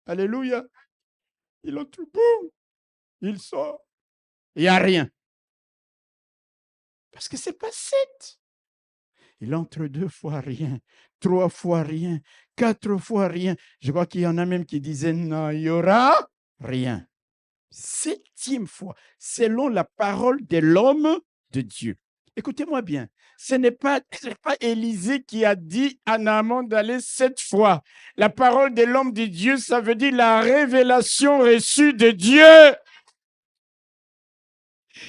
Alléluia. Il entre, boum, il sort. Il n'y a rien. Parce que c'est pas 7. Il entre 2 fois rien, 3 fois rien, 4 fois rien. Je crois qu'il y en a même qui disaient non, il y aura rien. 7e fois, selon la parole de l'homme de Dieu. Écoutez-moi bien, ce n'est pas Élisée qui a dit à Naaman d'aller 7 fois. La parole de l'homme de Dieu, ça veut dire la révélation reçue de Dieu.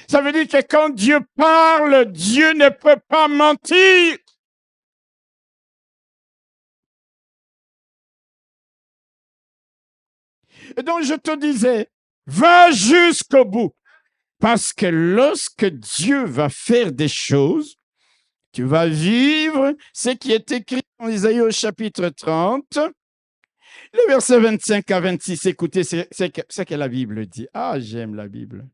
Ça veut dire que quand Dieu parle, Dieu ne peut pas mentir. Et donc je te disais, va jusqu'au bout. Parce que lorsque Dieu va faire des choses, tu vas vivre ce qui est écrit dans Isaïe au chapitre 30, le verset 25 à 26. Écoutez ce que la Bible dit. Ah, j'aime la Bible.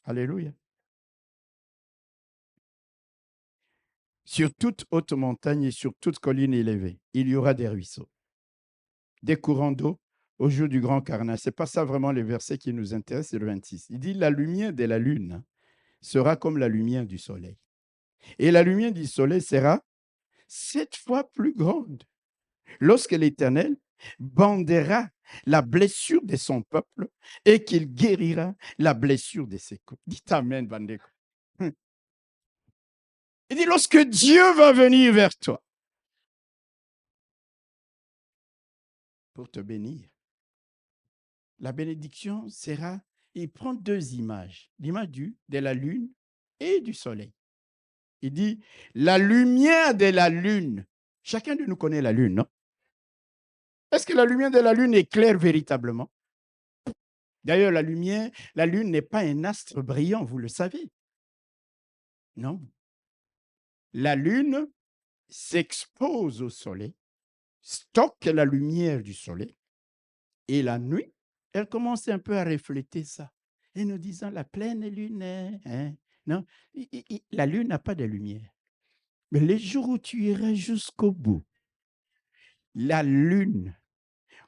Alléluia. Sur toute haute montagne et sur toute colline élevée, il y aura des ruisseaux, des courants d'eau au jour du grand carnage. Ce n'est pas ça vraiment le verset qui nous intéresse, c'est le 26. Il dit, la lumière de la lune sera comme la lumière du soleil. Et la lumière du soleil sera 7 fois plus grande. Lorsque l'Éternel bandera la blessure de son peuple et qu'il guérira la blessure de ses coups. Dites Amen, Bandeko. Il dit, lorsque Dieu va venir vers toi pour te bénir, la bénédiction sera, il prend 2 images, l'image de la lune et du soleil. Il dit, la lumière de la lune, chacun de nous connaît la lune, non? Est-ce que la lumière de la lune est claire véritablement? D'ailleurs, la lune n'est pas un astre brillant, vous le savez. Non. la lune s'expose au soleil, stocke la lumière du soleil, et la nuit, elle commence un peu à refléter ça. Et nous disons la pleine lune, non, la lune n'a pas de lumière. Mais les jours où tu iras jusqu'au bout, la lune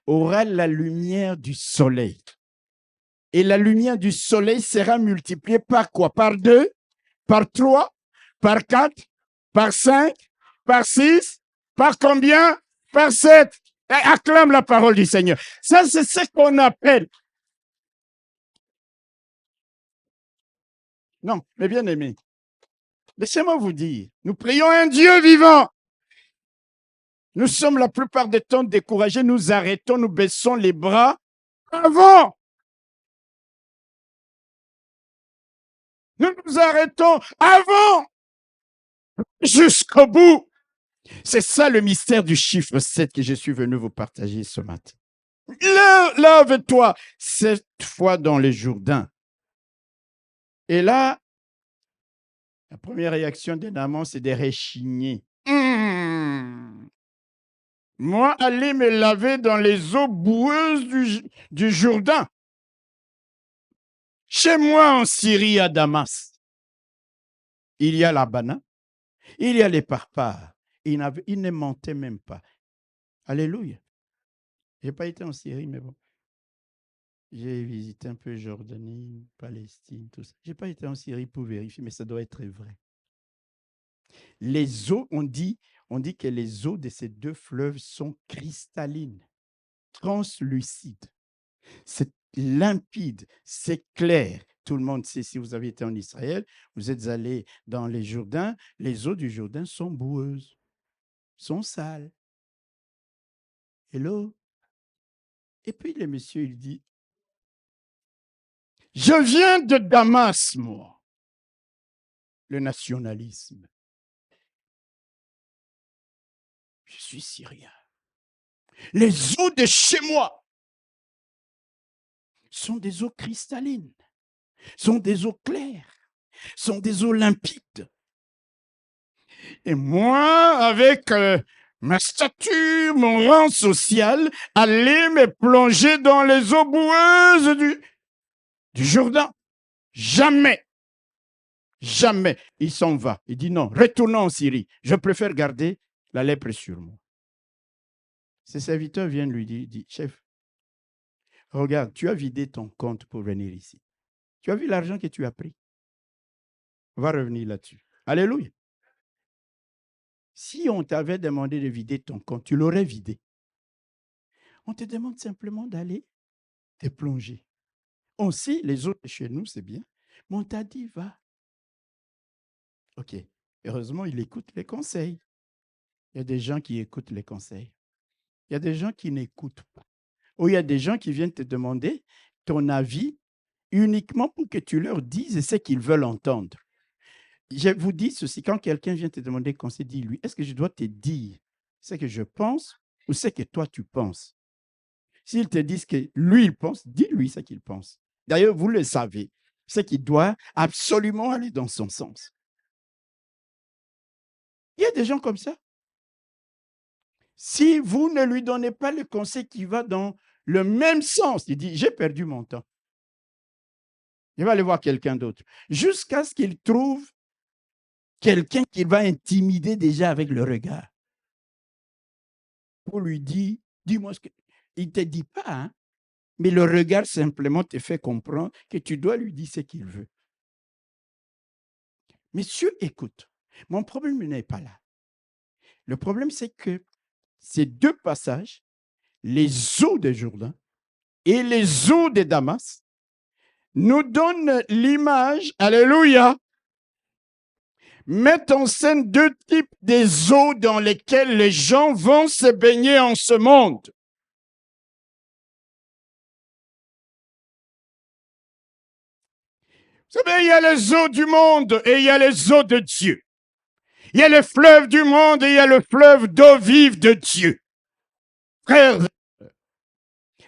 aura la lumière du soleil. Et la lumière du soleil sera multipliée par quoi? Par 2, par 3, par 4, par 5, par 6, par combien? Par 7. Et acclame la parole du Seigneur. Ça, c'est ce qu'on appelle. Non, mes bien-aimés, laissez-moi vous dire, nous prions un Dieu vivant. Nous sommes la plupart du temps découragés, nous arrêtons, nous baissons les bras avant. Nous nous arrêtons avant, jusqu'au bout. C'est ça le mystère du chiffre 7 que je suis venu vous partager ce matin. Lave-toi 7 fois dans le Jourdain. Et là, la première réaction de Naaman, c'est de rechigner. Moi, aller me laver dans les eaux boueuses du Jourdain. Chez moi, en Syrie, à Damas, il y a l'Abana, il y a les Parpars. Il ne mentait même pas. Alléluia. Je n'ai pas été en Syrie, mais bon. J'ai visité un peu Jordanie, Palestine, tout ça. Je n'ai pas été en Syrie pour vérifier, mais ça doit être vrai. Les eaux, on dit que les eaux de ces 2 fleuves sont cristallines, translucides. C'est limpide, c'est clair. Tout le monde sait, si vous avez été en Israël, vous êtes allé dans les Jourdains, les eaux du Jourdain sont boueuses, sont sales. Hello? Et puis le monsieur, il dit, je viens de Damas, moi. Le nationalisme. Je suis syrien. Les eaux de chez moi sont des eaux cristallines, sont des eaux claires, sont des eaux limpides. Et moi, avec ma stature, mon rang social, aller me plonger dans les eaux boueuses du Jourdain. Jamais. Jamais. Il s'en va. Il dit non, retournons en Syrie. Je préfère garder la lèpre sur moi. Ses serviteurs viennent lui dire, chef, regarde, tu as vidé ton compte pour venir ici. Tu as vu l'argent que tu as pris. On va revenir là-dessus. Alléluia. Si on t'avait demandé de vider ton compte, tu l'aurais vidé. On te demande simplement d'aller te plonger. On sait, les autres chez nous, c'est bien, mais on t'a dit, va. OK. Heureusement, il écoute les conseils. Il y a des gens qui écoutent les conseils. Il y a des gens qui n'écoutent pas. Ou il y a des gens qui viennent te demander ton avis uniquement pour que tu leur dises ce qu'ils veulent entendre. Je vous dis ceci, quand quelqu'un vient te demander conseil, dis-lui, est-ce que je dois te dire ce que je pense ou ce que toi tu penses? S'il te dit ce que lui il pense, dis-lui ce qu'il pense. D'ailleurs, vous le savez, c'est qu'il doit absolument aller dans son sens. Il y a des gens comme ça. Si vous ne lui donnez pas le conseil qui va dans le même sens, il dit, j'ai perdu mon temps. Il va aller voir quelqu'un d'autre. Jusqu'à ce qu'il trouve quelqu'un qui va intimider déjà avec le regard. Pour lui dire, dis-moi ce que... Il ne te dit pas, hein, mais le regard simplement te fait comprendre que tu dois lui dire ce qu'il veut. Messieurs, écoute, mon problème n'est pas là. Le problème, c'est que ces 2 passages, les eaux de Jourdain et les eaux de Damas, nous donnent l'image, alléluia, mettent en scène 2 types des eaux dans lesquelles les gens vont se baigner en ce monde. Vous savez, il y a les eaux du monde et il y a les eaux de Dieu. Il y a le fleuve du monde et il y a le fleuve d'eau vive de Dieu. Frères,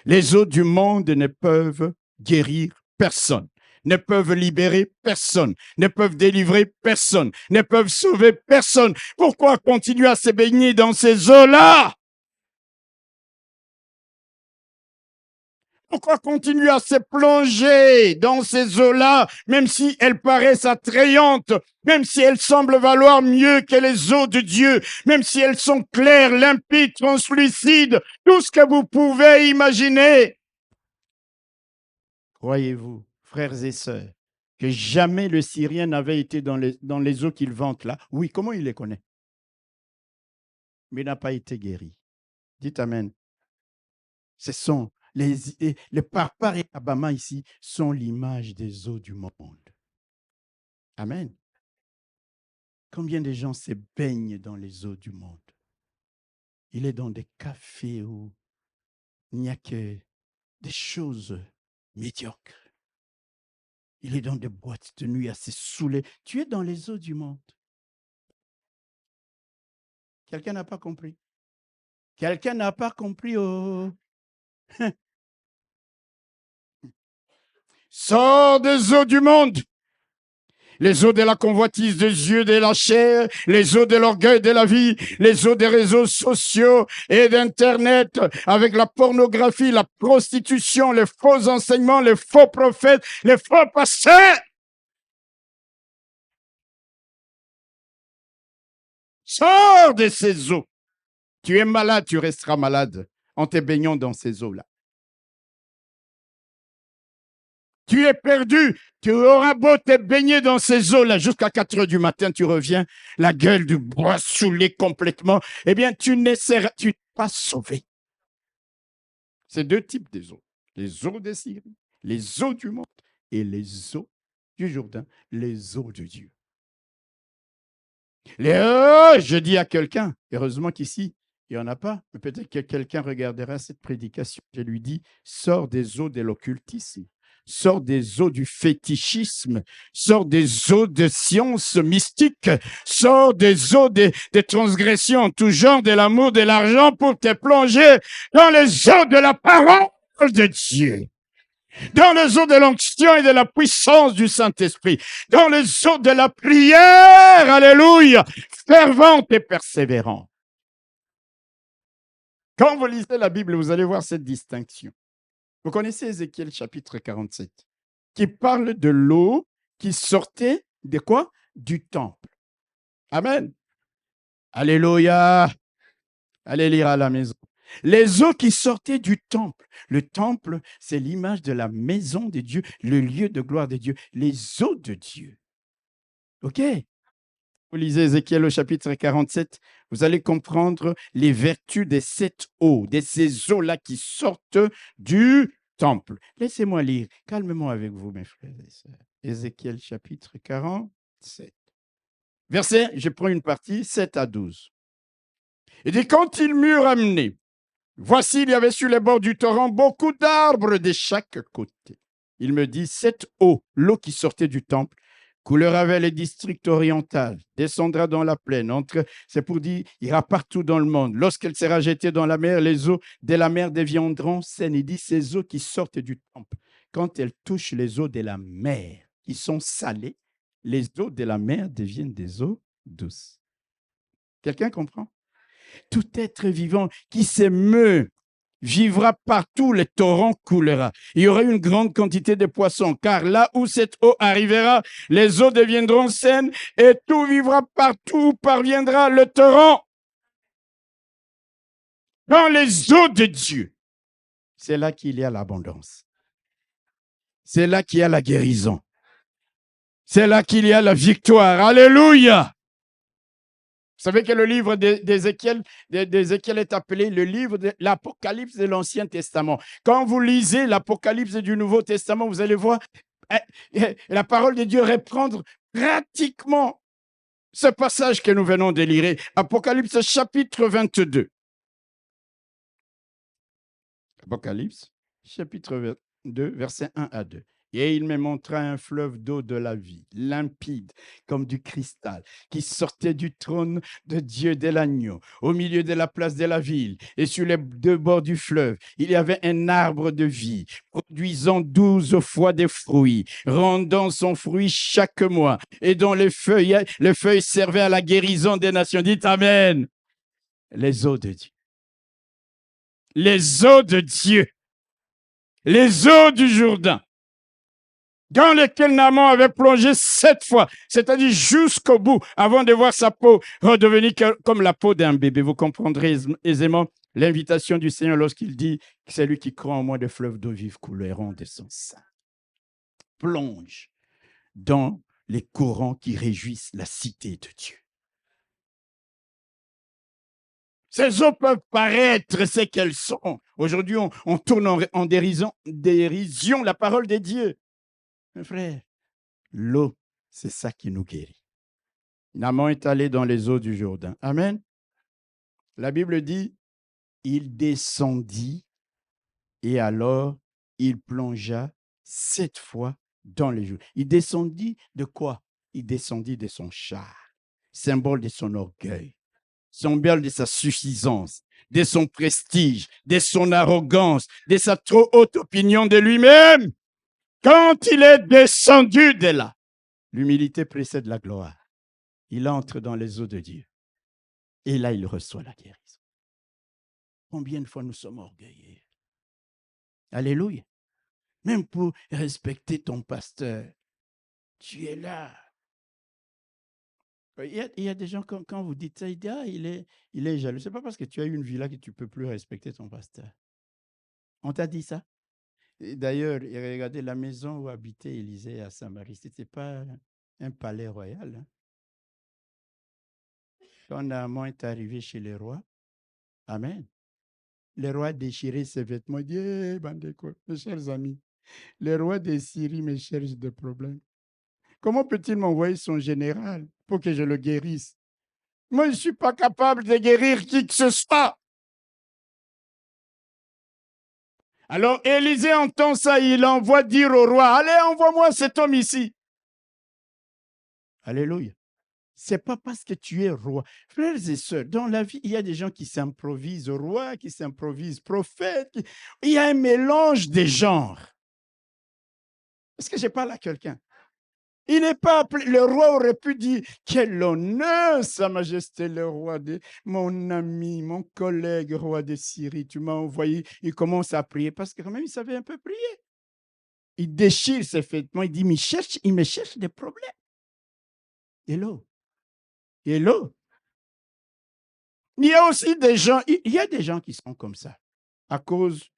les eaux du monde ne peuvent guérir personne. ne peuvent libérer personne, ne peuvent délivrer personne, ne peuvent sauver personne. Pourquoi continuer à se baigner dans ces eaux-là? Pourquoi continuer à se plonger dans ces eaux-là, même si elles paraissent attrayantes, même si elles semblent valoir mieux que les eaux de Dieu, même si elles sont claires, limpides, translucides, tout ce que vous pouvez imaginer? Croyez-vous, frères et sœurs, que jamais le Syrien n'avait été dans les eaux qu'il vante là? Oui, comment il les connaît? Mais il n'a pas été guéri. Dites Amen. Ce sont les Parpar et Abama ici sont l'image des eaux du monde. Amen. Combien de gens se baignent dans les eaux du monde? Il est dans des cafés où il n'y a que des choses médiocres. Il est dans des boîtes de nuit à se saouler. Tu es dans les eaux du monde. Quelqu'un n'a pas compris? Quelqu'un n'a pas compris? Oh. Sors des eaux du monde. Les eaux de la convoitise des yeux, de la chair, les eaux de l'orgueil de la vie, les eaux des réseaux sociaux et d'Internet, avec la pornographie, la prostitution, les faux enseignements, les faux prophètes, les faux pasteurs. Sors de ces eaux. Tu es malade, tu resteras malade en te baignant dans ces eaux-là. Tu es perdu, tu auras beau te baigner dans ces eaux-là jusqu'à 4 heures du matin, tu reviens, la gueule du bois saoulée complètement, eh bien, tu n'es pas sauvé. C'est deux types des eaux. Les eaux de Syrie, les eaux du monde et les eaux du Jourdain, les eaux de Dieu. Je dis à quelqu'un, heureusement qu'ici, il n'y en a pas, mais peut-être que quelqu'un regardera cette prédication. Je lui dis, sors des eaux de l'occultisme, sors des eaux du fétichisme, sors des eaux de sciences mystiques, sors des eaux des transgressions en tout genre, de l'amour, de l'argent, pour te plonger dans les eaux de la parole de Dieu. Dans les eaux de l'onction et de la puissance du Saint-Esprit, dans les eaux de la prière, alléluia, fervente et persévérante. Quand vous lisez la Bible, vous allez voir cette distinction. Vous connaissez Ézéchiel chapitre 47, qui parle de l'eau qui sortait de quoi? Du temple. Amen. Alléluia. Allez lire à la maison. Les eaux qui sortaient du temple. Le temple, c'est l'image de la maison de Dieu, le lieu de gloire de Dieu, les eaux de Dieu. OK? Vous lisez Ézéchiel au chapitre 47, vous allez comprendre les vertus de cette eau, de ces eaux-là qui sortent du temple. Laissez-moi lire calmement avec vous, mes frères et sœurs. Ézéchiel chapitre 47. Verset, je prends une partie, 7 à 12. Il dit, quand ils m'eurent amené, voici, il y avait sur les bords du torrent beaucoup d'arbres de chaque côté. Il me dit, cette eau, l'eau qui sortait du temple, coulera vers les districts orientaux, descendra dans la plaine. C'est pour dire, ira partout dans le monde. Lorsqu'elle sera jetée dans la mer, les eaux de la mer deviendront saines. Il dit, ces eaux qui sortent du temple, quand elles touchent les eaux de la mer, qui sont salées, les eaux de la mer deviennent des eaux douces. Quelqu'un comprend? Tout être vivant qui s'émeut vivra partout, les torrents coulera. Il y aura une grande quantité de poissons, car là où cette eau arrivera, les eaux deviendront saines et tout vivra partout où parviendra le torrent. Dans les eaux de Dieu, c'est là qu'il y a l'abondance. C'est là qu'il y a la guérison. C'est là qu'il y a la victoire. Alléluia! Vous savez que le livre d'Ézéchiel est appelé le livre de l'Apocalypse de l'Ancien Testament. Quand vous lisez l'Apocalypse du Nouveau Testament, vous allez voir la parole de Dieu reprendre pratiquement ce passage que nous venons de lire. Apocalypse chapitre 22. Apocalypse chapitre 22, versets 1 à 2. Et il me montra un fleuve d'eau de la vie, limpide comme du cristal, qui sortait du trône de Dieu de l'agneau, au milieu de la place de la ville. Et sur les deux bords du fleuve, il y avait un arbre de vie, produisant 12 fois des fruits, rendant son fruit chaque mois, et dont les feuilles servaient à la guérison des nations. Dites Amen. Les eaux de Dieu. Les eaux de Dieu. Les eaux du Jourdain, dans lesquelles Naaman avait plongé 7 fois, c'est-à-dire jusqu'au bout, avant de voir sa peau redevenir comme la peau d'un bébé. Vous comprendrez aisément l'invitation du Seigneur lorsqu'il dit que c'est lui qui croit en moi, des fleuves d'eau vive couleront de son sein. Plonge dans les courants qui réjouissent la cité de Dieu. Ces eaux peuvent paraître ce qu'elles sont. Aujourd'hui, on tourne en dérision la parole de Dieu. Mes frères, l'eau, c'est ça qui nous guérit. Naaman est allé dans les eaux du Jourdain. Amen. La Bible dit, il descendit et alors il plongea 7 fois dans les eaux. Il descendit de quoi? Il descendit de son char, symbole de son orgueil, symbole de sa suffisance, de son prestige, de son arrogance, de sa trop haute opinion de lui-même. Quand il est descendu de là, l'humilité précède la gloire. Il entre dans les eaux de Dieu. Et là, il reçoit la guérison. Combien de fois nous sommes orgueilleux? Alléluia. Même pour respecter ton pasteur, tu es là. Il y a des gens, quand vous dites ça, ils disent, il est jaloux. Ce n'est pas parce que tu as eu une villa que tu ne peux plus respecter ton pasteur. On t'a dit ça? D'ailleurs, regardez la maison où habitait Élisée à Samarie. Ce n'était pas un palais royal. Hein. Quand Naaman est arrivé chez les rois, Amen. Le roi déchirait ses vêtements. Il dit, mes chers amis, le roi de Syrie me cherche des problèmes. Comment peut-il m'envoyer son général pour que je le guérisse? Moi, je ne suis pas capable de guérir qui que ce soit. Alors, Élisée entend ça, il envoie dire au roi, allez, envoie-moi cet homme ici. Alléluia. Ce n'est pas parce que tu es roi. Frères et sœurs, dans la vie, il y a des gens qui s'improvisent roi, qui s'improvisent prophète. Il y a un mélange des genres. Est-ce que je parle à quelqu'un? Il n'est pas appelé. Le roi aurait pu dire, quel honneur, Sa Majesté le roi, mon ami, mon collègue roi de Syrie, tu m'as envoyé. Il commence à prier parce que quand même, il savait un peu prier. Il déchire ses vêtements, il dit, il me cherche des problèmes. Hello. Hello. Il y a aussi des gens, qui sont comme ça, à cause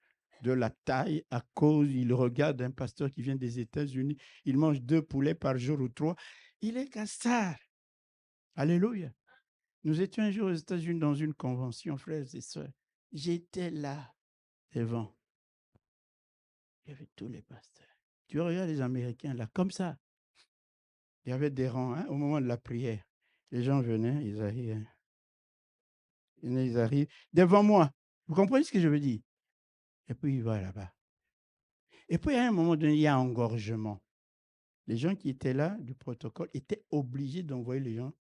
de la taille, il regarde un pasteur qui vient des États-Unis, il mange 2 poulets par jour ou 3, il est castard. Alléluia. Nous étions un jour aux États-Unis dans une convention, frères et sœurs. J'étais là, devant. Il y avait tous les pasteurs. Tu regardes les Américains là, comme ça. Il y avait des rangs, hein, au moment de la prière. Les gens venaient, ils arrivent. Ils arrivent devant moi. Vous comprenez ce que je veux dire? Et puis, il va là-bas. Et puis, à un moment donné, il y a un engorgement. Les gens qui étaient là, du protocole, étaient obligés d'envoyer les gens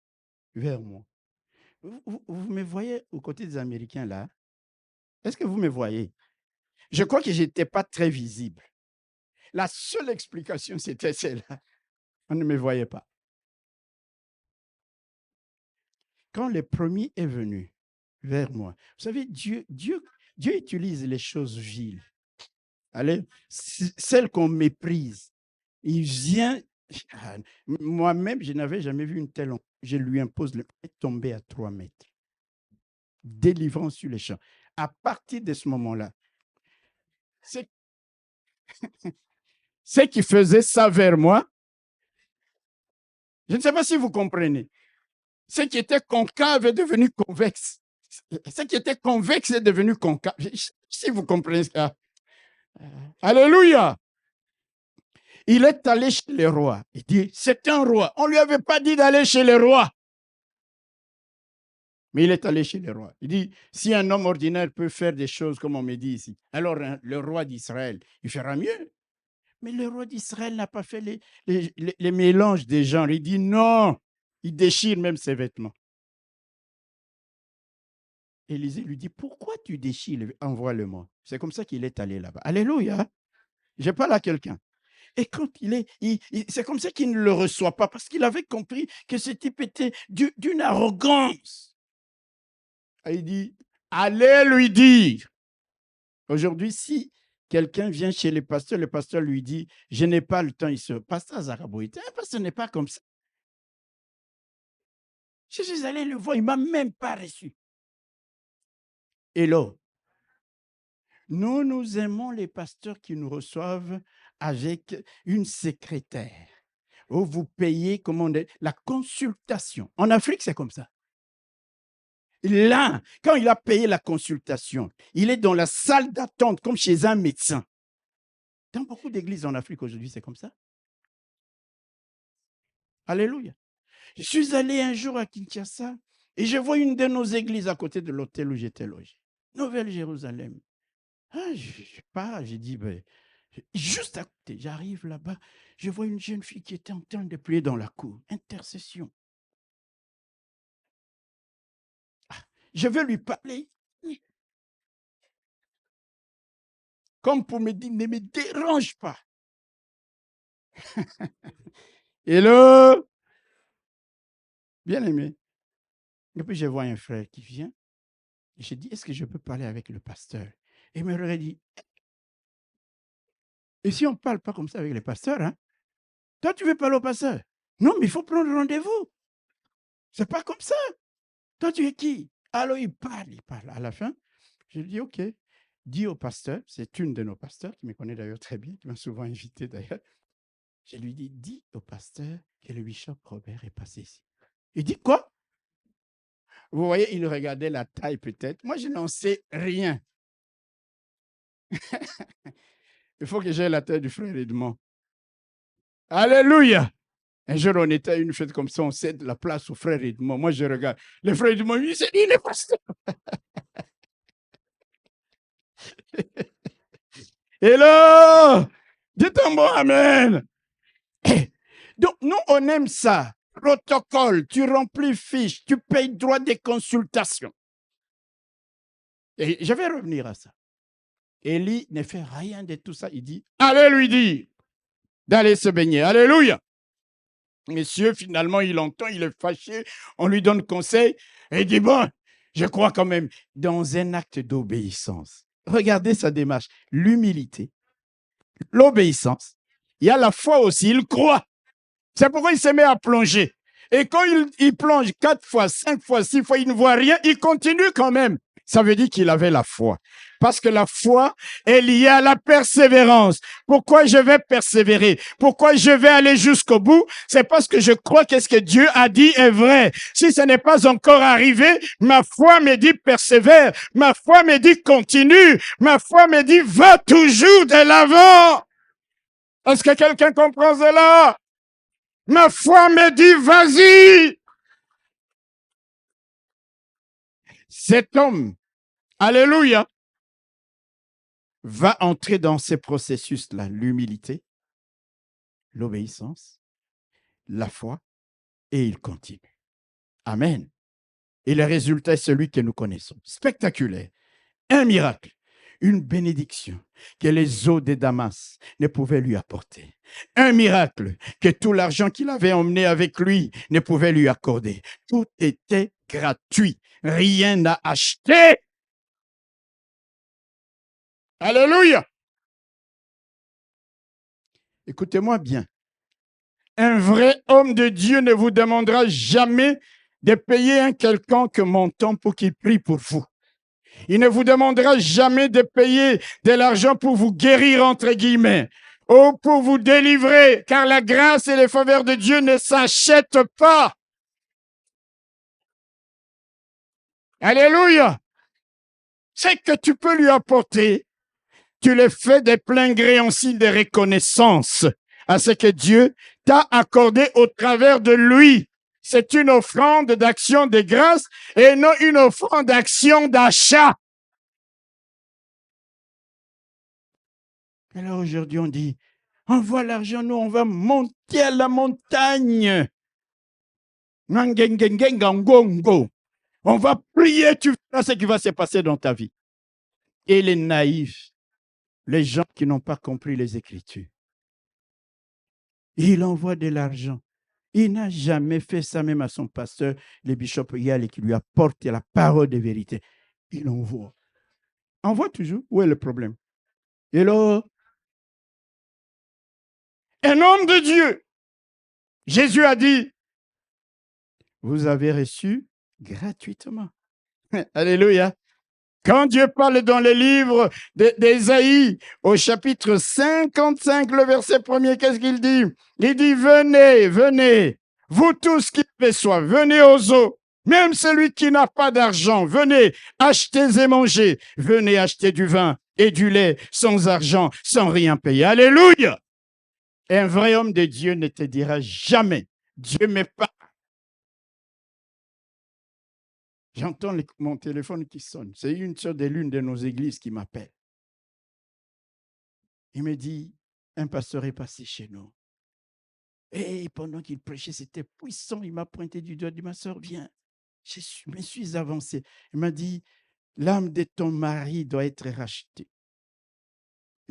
vers moi. Vous me voyez aux côtés des Américains là? Est-ce que vous me voyez? Je crois que je n'étais pas très visible. La seule explication, c'était celle-là. On ne me voyait pas. Quand le premier est venu vers moi, vous savez, Dieu utilise les choses viles. Allez, celles qu'on méprise. Il vient, moi-même, je n'avais jamais vu une telle. Je lui impose le tomber à 3 mètres. Délivrance sur les champs. À partir de ce moment-là, ce qui faisait ça vers moi, je ne sais pas si vous comprenez. Ce qui était concave est devenu convexe. Ce qui était convexe est devenu concave. Si vous comprenez ça. Alléluia. Il est allé chez le roi. Il dit, c'est un roi. On ne lui avait pas dit d'aller chez le roi. Mais il est allé chez le roi. Il dit, si un homme ordinaire peut faire des choses comme on me dit ici, alors le roi d'Israël, il fera mieux. Mais le roi d'Israël n'a pas fait les mélanges des genres. Il dit non. Il déchire même ses vêtements. Élisée lui dit, pourquoi tu déchires? Envoie-le-moi. C'est comme ça qu'il est allé là-bas. Alléluia. Je parle à quelqu'un. Et quand c'est comme ça qu'il ne le reçoit pas, parce qu'il avait compris que ce type était d'une arrogance. Et il dit, allez lui dire. Aujourd'hui, si quelqu'un vient chez le pasteur lui dit, je n'ai pas le temps, il se pasteur Zaraboïta, parce que ce n'est pas comme ça. Je suis allé le voir, il ne m'a même pas reçu. Et là, nous aimons les pasteurs qui nous reçoivent avec une secrétaire. Où vous payez, comment on dit, la consultation. En Afrique, c'est comme ça. Là, quand il a payé la consultation, il est dans la salle d'attente comme chez un médecin. Dans beaucoup d'églises en Afrique aujourd'hui, c'est comme ça. Alléluia. Je suis allé un jour à Kinshasa et je vois une de nos églises à côté de l'hôtel où j'étais logé. Nouvelle-Jérusalem. Ah, je pars, j'ai dit, ben, juste à côté, j'arrive là-bas, je vois une jeune fille qui était en train de prier dans la cour. Intercession. Ah, je veux lui parler. Comme pour me dire, ne me dérange pas. Hello, bien aimé. Et puis je vois un frère qui vient. Et je dis, est-ce que je peux parler avec le pasteur? Et il me regarde dit, et si on ne parle pas comme ça avec les pasteurs, hein? Toi, tu veux parler au pasteur? Non, mais il faut prendre rendez-vous. C'est pas comme ça. Toi, tu es qui? Alors, il parle. À la fin, je lui dis, OK, dis au pasteur, c'est une de nos pasteurs qui me connaît d'ailleurs très bien, qui m'a souvent invité d'ailleurs. Je lui dis, dis au pasteur que le bishop Robert est passé ici. Il dit, quoi? Vous voyez, il regardait la taille peut-être. Moi, je n'en sais rien. Il faut que j'aie la taille du frère Edmond. Alléluia! Un jour, on était à une fête comme ça, on cède la place au frère Edmond. Moi, je regarde. Le frère Edmond, il s'est dit, il est pasteur. Hello! Dites un bon amen. Donc, nous, on aime ça. Protocole, tu remplis fiche, tu payes droit de consultation. Et je vais revenir à ça. Élie ne fait rien de tout ça. Il dit, allez lui dire d'aller se baigner. Alléluia. Monsieur, finalement, il entend, il est fâché. On lui donne conseil. Et il dit, bon, je crois quand même dans un acte d'obéissance. Regardez sa démarche. L'humilité, l'obéissance. Il y a la foi aussi, il croit. C'est pourquoi il se met à plonger. Et quand il plonge 4 fois, 5 fois, 6 fois, il ne voit rien, il continue quand même. Ça veut dire qu'il avait la foi. Parce que la foi est liée à la persévérance. Pourquoi je vais persévérer? Pourquoi je vais aller jusqu'au bout? C'est parce que je crois que ce que Dieu a dit est vrai. Si ce n'est pas encore arrivé, ma foi me dit persévère. Ma foi me dit continue. Ma foi me dit va toujours de l'avant. Est-ce que quelqu'un comprend cela? Ma foi me dit vas-y. Cet homme, alléluia, va entrer dans ces processus-là, l'humilité, l'obéissance, la foi, et il continue. Amen. Et le résultat est celui que nous connaissons. Spectaculaire. Un miracle, une bénédiction que les eaux de Damas ne pouvaient lui apporter. Un miracle que tout l'argent qu'il avait emmené avec lui ne pouvait lui accorder. Tout était gratuit. Rien n'a acheté. Alléluia. Écoutez-moi bien. Un vrai homme de Dieu ne vous demandera jamais de payer un quelconque montant pour qu'il prie pour vous. Il ne vous demandera jamais de payer de l'argent pour vous guérir, entre guillemets, ou pour vous délivrer, car la grâce et les faveurs de Dieu ne s'achètent pas. Alléluia. C'est que tu peux lui apporter, tu le fais de plein gré en signe de reconnaissance à ce que Dieu t'a accordé au travers de lui. C'est une offrande d'action de grâce et non une offrande d'action d'achat. Alors aujourd'hui, on dit, Envoie l'argent, nous, on va monter à la montagne. On va prier, tu verras ce qui va se passer dans ta vie. Et les naïfs, les gens qui n'ont pas compris les Écritures, il envoie de l'argent. Il n'a jamais fait ça, même à son pasteur, le bishop Yale, qui lui apporte la parole de vérité. Il envoie. Envoie toujours. Où est le problème? Hello? Un homme de Dieu. Jésus a dit, vous avez reçu gratuitement. Alléluia. Quand Dieu parle dans le livre d'Ésaïe, au chapitre 55, le verset 1er, qu'est-ce qu'il dit? Il dit, venez, venez, vous tous qui avez soif, venez aux eaux. Même celui qui n'a pas d'argent, venez, achetez et mangez. Venez acheter du vin et du lait sans argent, sans rien payer. Alléluia! Un vrai homme de Dieu ne te dira jamais, Dieu me parle. J'entends mon téléphone qui sonne. C'est une sœur de l'une de nos églises qui m'appelle. Il me dit, un pasteur est passé chez nous. Et pendant qu'il prêchait, c'était puissant. Il m'a pointé du doigt, il dit, ma sœur, viens. Je me suis avancé. Il m'a dit, l'âme de ton mari doit être rachetée.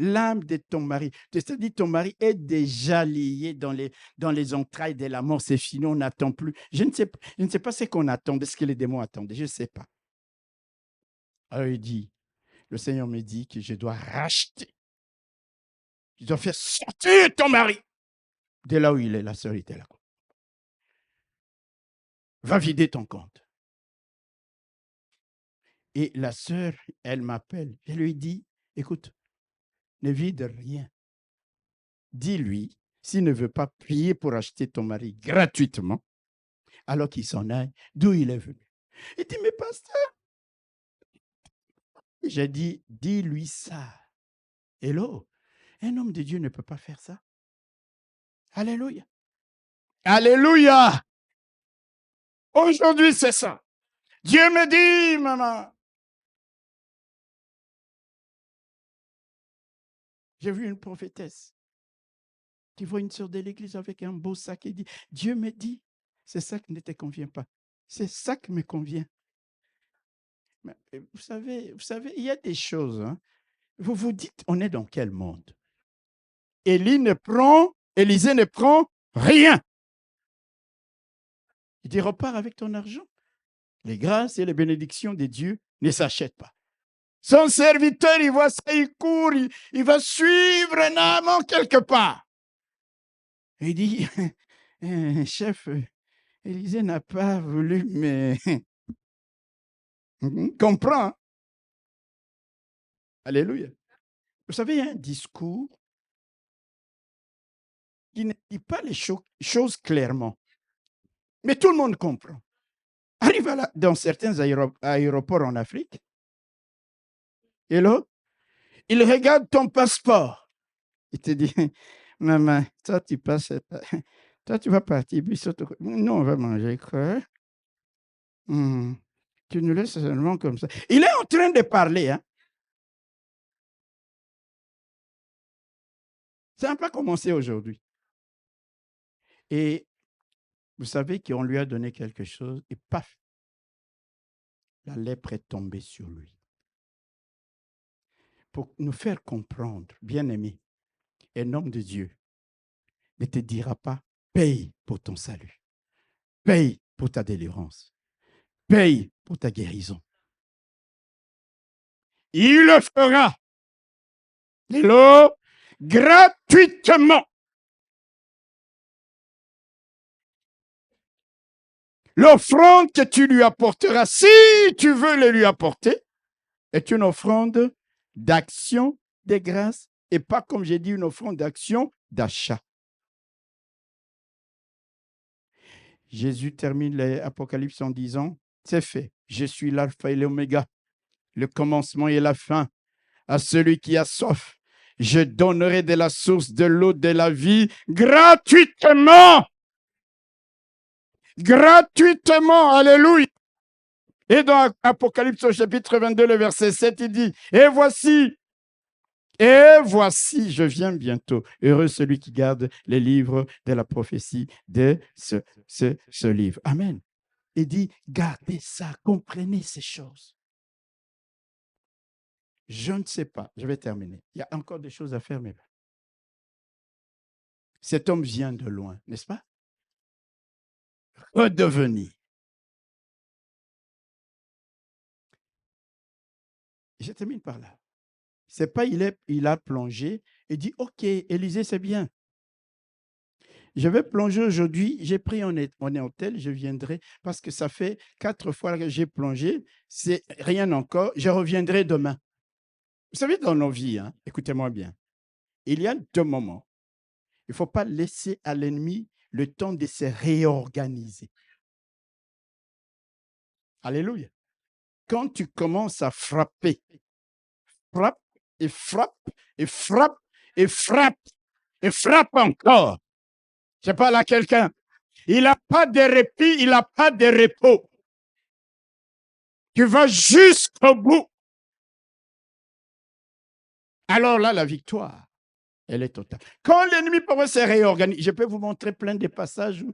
L'âme de ton mari. C'est-à-dire ton mari est déjà lié dans les entrailles de la mort. C'est fini, on n'attend plus. Je ne sais pas ce qu'on attendait, ce que les démons attendaient. Je ne sais pas. Alors il dit, le Seigneur me dit que je dois racheter. Je dois faire sortir ton mari. De là où il est, la sœur était là. Va vider ton compte. Et la sœur, elle m'appelle. Je lui dis, écoute, ne vide rien. Dis-lui, s'il ne veut pas prier pour acheter ton mari gratuitement, alors qu'il s'en aille, d'où il est venu. Il dit, mais pasteur, j'ai dit, dis-lui ça. Hello, un homme de Dieu ne peut pas faire ça. Alléluia. Alléluia. Aujourd'hui, c'est ça. Dieu me dit, maman. J'ai vu une prophétesse qui voit une sœur de l'église avec un beau sac et dit, Dieu me dit, c'est ça qui ne te convient pas. C'est ça qui me convient. Mais vous savez, il y a des choses. Hein. Vous vous dites, on est dans quel monde? Élisée ne prend rien. Il dit, repars avec ton argent. Les grâces et les bénédictions de Dieu ne s'achètent pas. Son serviteur, il voit ça, il court, il va suivre Naaman quelque part. Il dit, chef, Élisée n'a pas voulu me comprendre. Alléluia. Vous savez, il y a un discours qui ne dit pas les choses clairement. Mais tout le monde comprend. Arrive dans certains aéroports en Afrique. Et là, il regarde ton passeport. Il te dit, maman, toi, tu passes. Toi, tu vas partir. Nous, on va manger quoi? Tu nous laisses seulement comme ça. Il est en train de parler. Hein? Ça n'a pas commencé aujourd'hui. Et vous savez qu'on lui a donné quelque chose et paf, la lèpre est tombée sur lui. Pour nous faire comprendre, bien-aimé, un homme de Dieu ne te dira pas, paye pour ton salut, paye pour ta délivrance, paye pour ta guérison. Il le fera, gratuitement. L'offrande que tu lui apporteras, si tu veux le lui apporter, est une offrande d'action, de grâce, et pas, comme j'ai dit, une offrande d'action, d'achat. Jésus termine l'Apocalypse en disant, c'est fait, je suis l'alpha et l'oméga, le commencement et la fin. À celui qui a soif, je donnerai de la source de l'eau de la vie gratuitement. Gratuitement, alléluia. Et dans Apocalypse au chapitre 22, le verset 7, il dit, et voici, Et voici, je viens bientôt. Heureux celui qui garde les livres de la prophétie de ce livre. Amen. Il dit, gardez ça, comprenez ces choses. Je ne sais pas, je vais terminer. Il y a encore des choses à faire, mais cet homme vient de loin, n'est-ce pas? Redevenir. Je termine par là. C'est pas il a plongé et dit, OK, Élisée, c'est bien. Je vais plonger aujourd'hui. J'ai pris un hôtel, je viendrai parce que ça fait 4 fois que j'ai plongé. C'est rien encore. Je reviendrai demain. Vous savez, dans nos vies, hein, écoutez-moi bien, il y a 2 moments. Il ne faut pas laisser à l'ennemi le temps de se réorganiser. Alléluia. Quand tu commences à frapper, frappe et frappe et frappe et frappe et frappe encore. Je parle à quelqu'un. Il n'a pas de répit, il n'a pas de repos. Tu vas jusqu'au bout. Alors là, la victoire, elle est totale. Quand l'ennemi peut se réorganiser, je peux vous montrer plein de passages où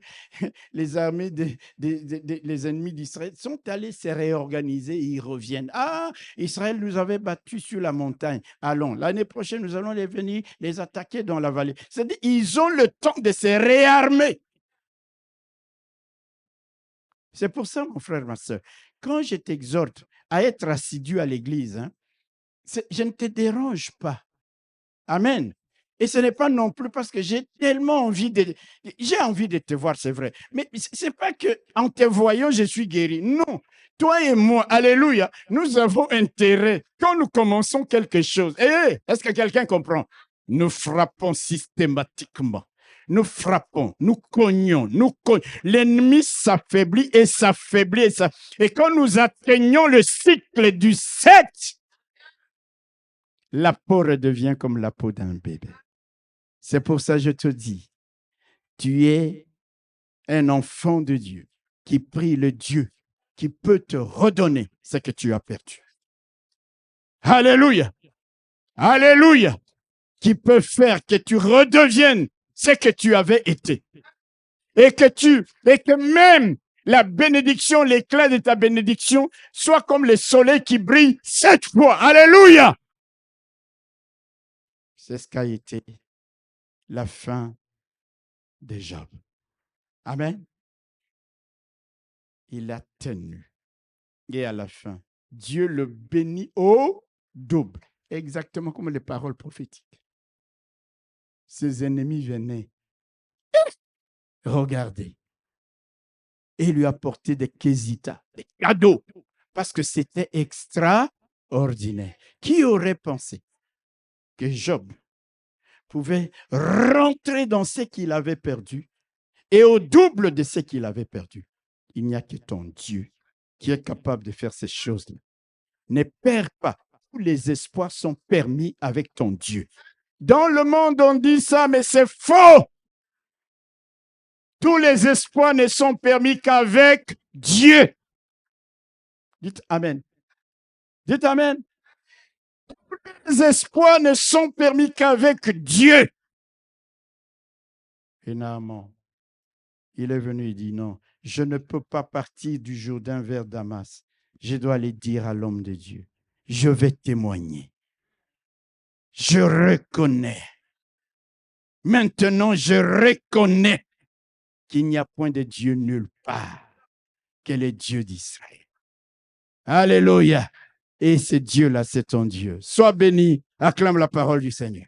les armées, les ennemis d'Israël sont allés se réorganiser et ils reviennent. Ah, Israël nous avait battus sur la montagne. Allons, l'année prochaine, nous allons venir les attaquer dans la vallée. C'est-à-dire, ils ont le temps de se réarmer. C'est pour ça, mon frère, ma soeur, quand je t'exhorte à être assidu à l'église, hein, je ne te dérange pas. Amen. Et ce n'est pas non plus parce que j'ai tellement envie j'ai envie de te voir, c'est vrai. Mais ce n'est pas qu'en te voyant, je suis guéri. Non. Toi et moi, alléluia, nous avons intérêt, quand nous commençons quelque chose, est-ce que quelqu'un comprend? Nous frappons systématiquement. Nous frappons, nous cognons, L'ennemi s'affaiblit et s'affaiblit. Et quand nous atteignons le cycle du 7, la peau redevient comme la peau d'un bébé. C'est pour ça que je te dis, tu es un enfant de Dieu qui prie le Dieu qui peut te redonner ce que tu as perdu. Alléluia! Alléluia! Qui peut faire que tu redeviennes ce que tu avais été. Et que même la bénédiction, l'éclat de ta bénédiction soit comme le soleil qui brille 7 fois. Alléluia! C'est ce qu'a été la fin de Job. Amen. Il a tenu. Et à la fin, Dieu le bénit au double. Exactement comme les paroles prophétiques. Ses ennemis venaient regarder et lui apporter des késitas, des cadeaux, parce que c'était extraordinaire. Qui aurait pensé que Job pouvait rentrer dans ce qu'il avait perdu et au double de ce qu'il avait perdu? Il n'y a que ton Dieu qui est capable de faire ces choses-là. Ne perds pas. Tous les espoirs sont permis avec ton Dieu. Dans le monde, on dit ça, mais c'est faux. Tous les espoirs ne sont permis qu'avec Dieu. Dites Amen. Dites Amen. Tous les espoirs ne sont permis qu'avec Dieu. Et Naaman, il est venu, il dit non, je ne peux pas partir du Jourdain vers Damas. Je dois aller dire à l'homme de Dieu, je vais témoigner. Je reconnais. Maintenant, je reconnais qu'il n'y a point de Dieu nulle part, que le Dieu d'Israël. Alléluia. Et ce Dieu-là, c'est ton Dieu. Sois béni, acclame la parole du Seigneur.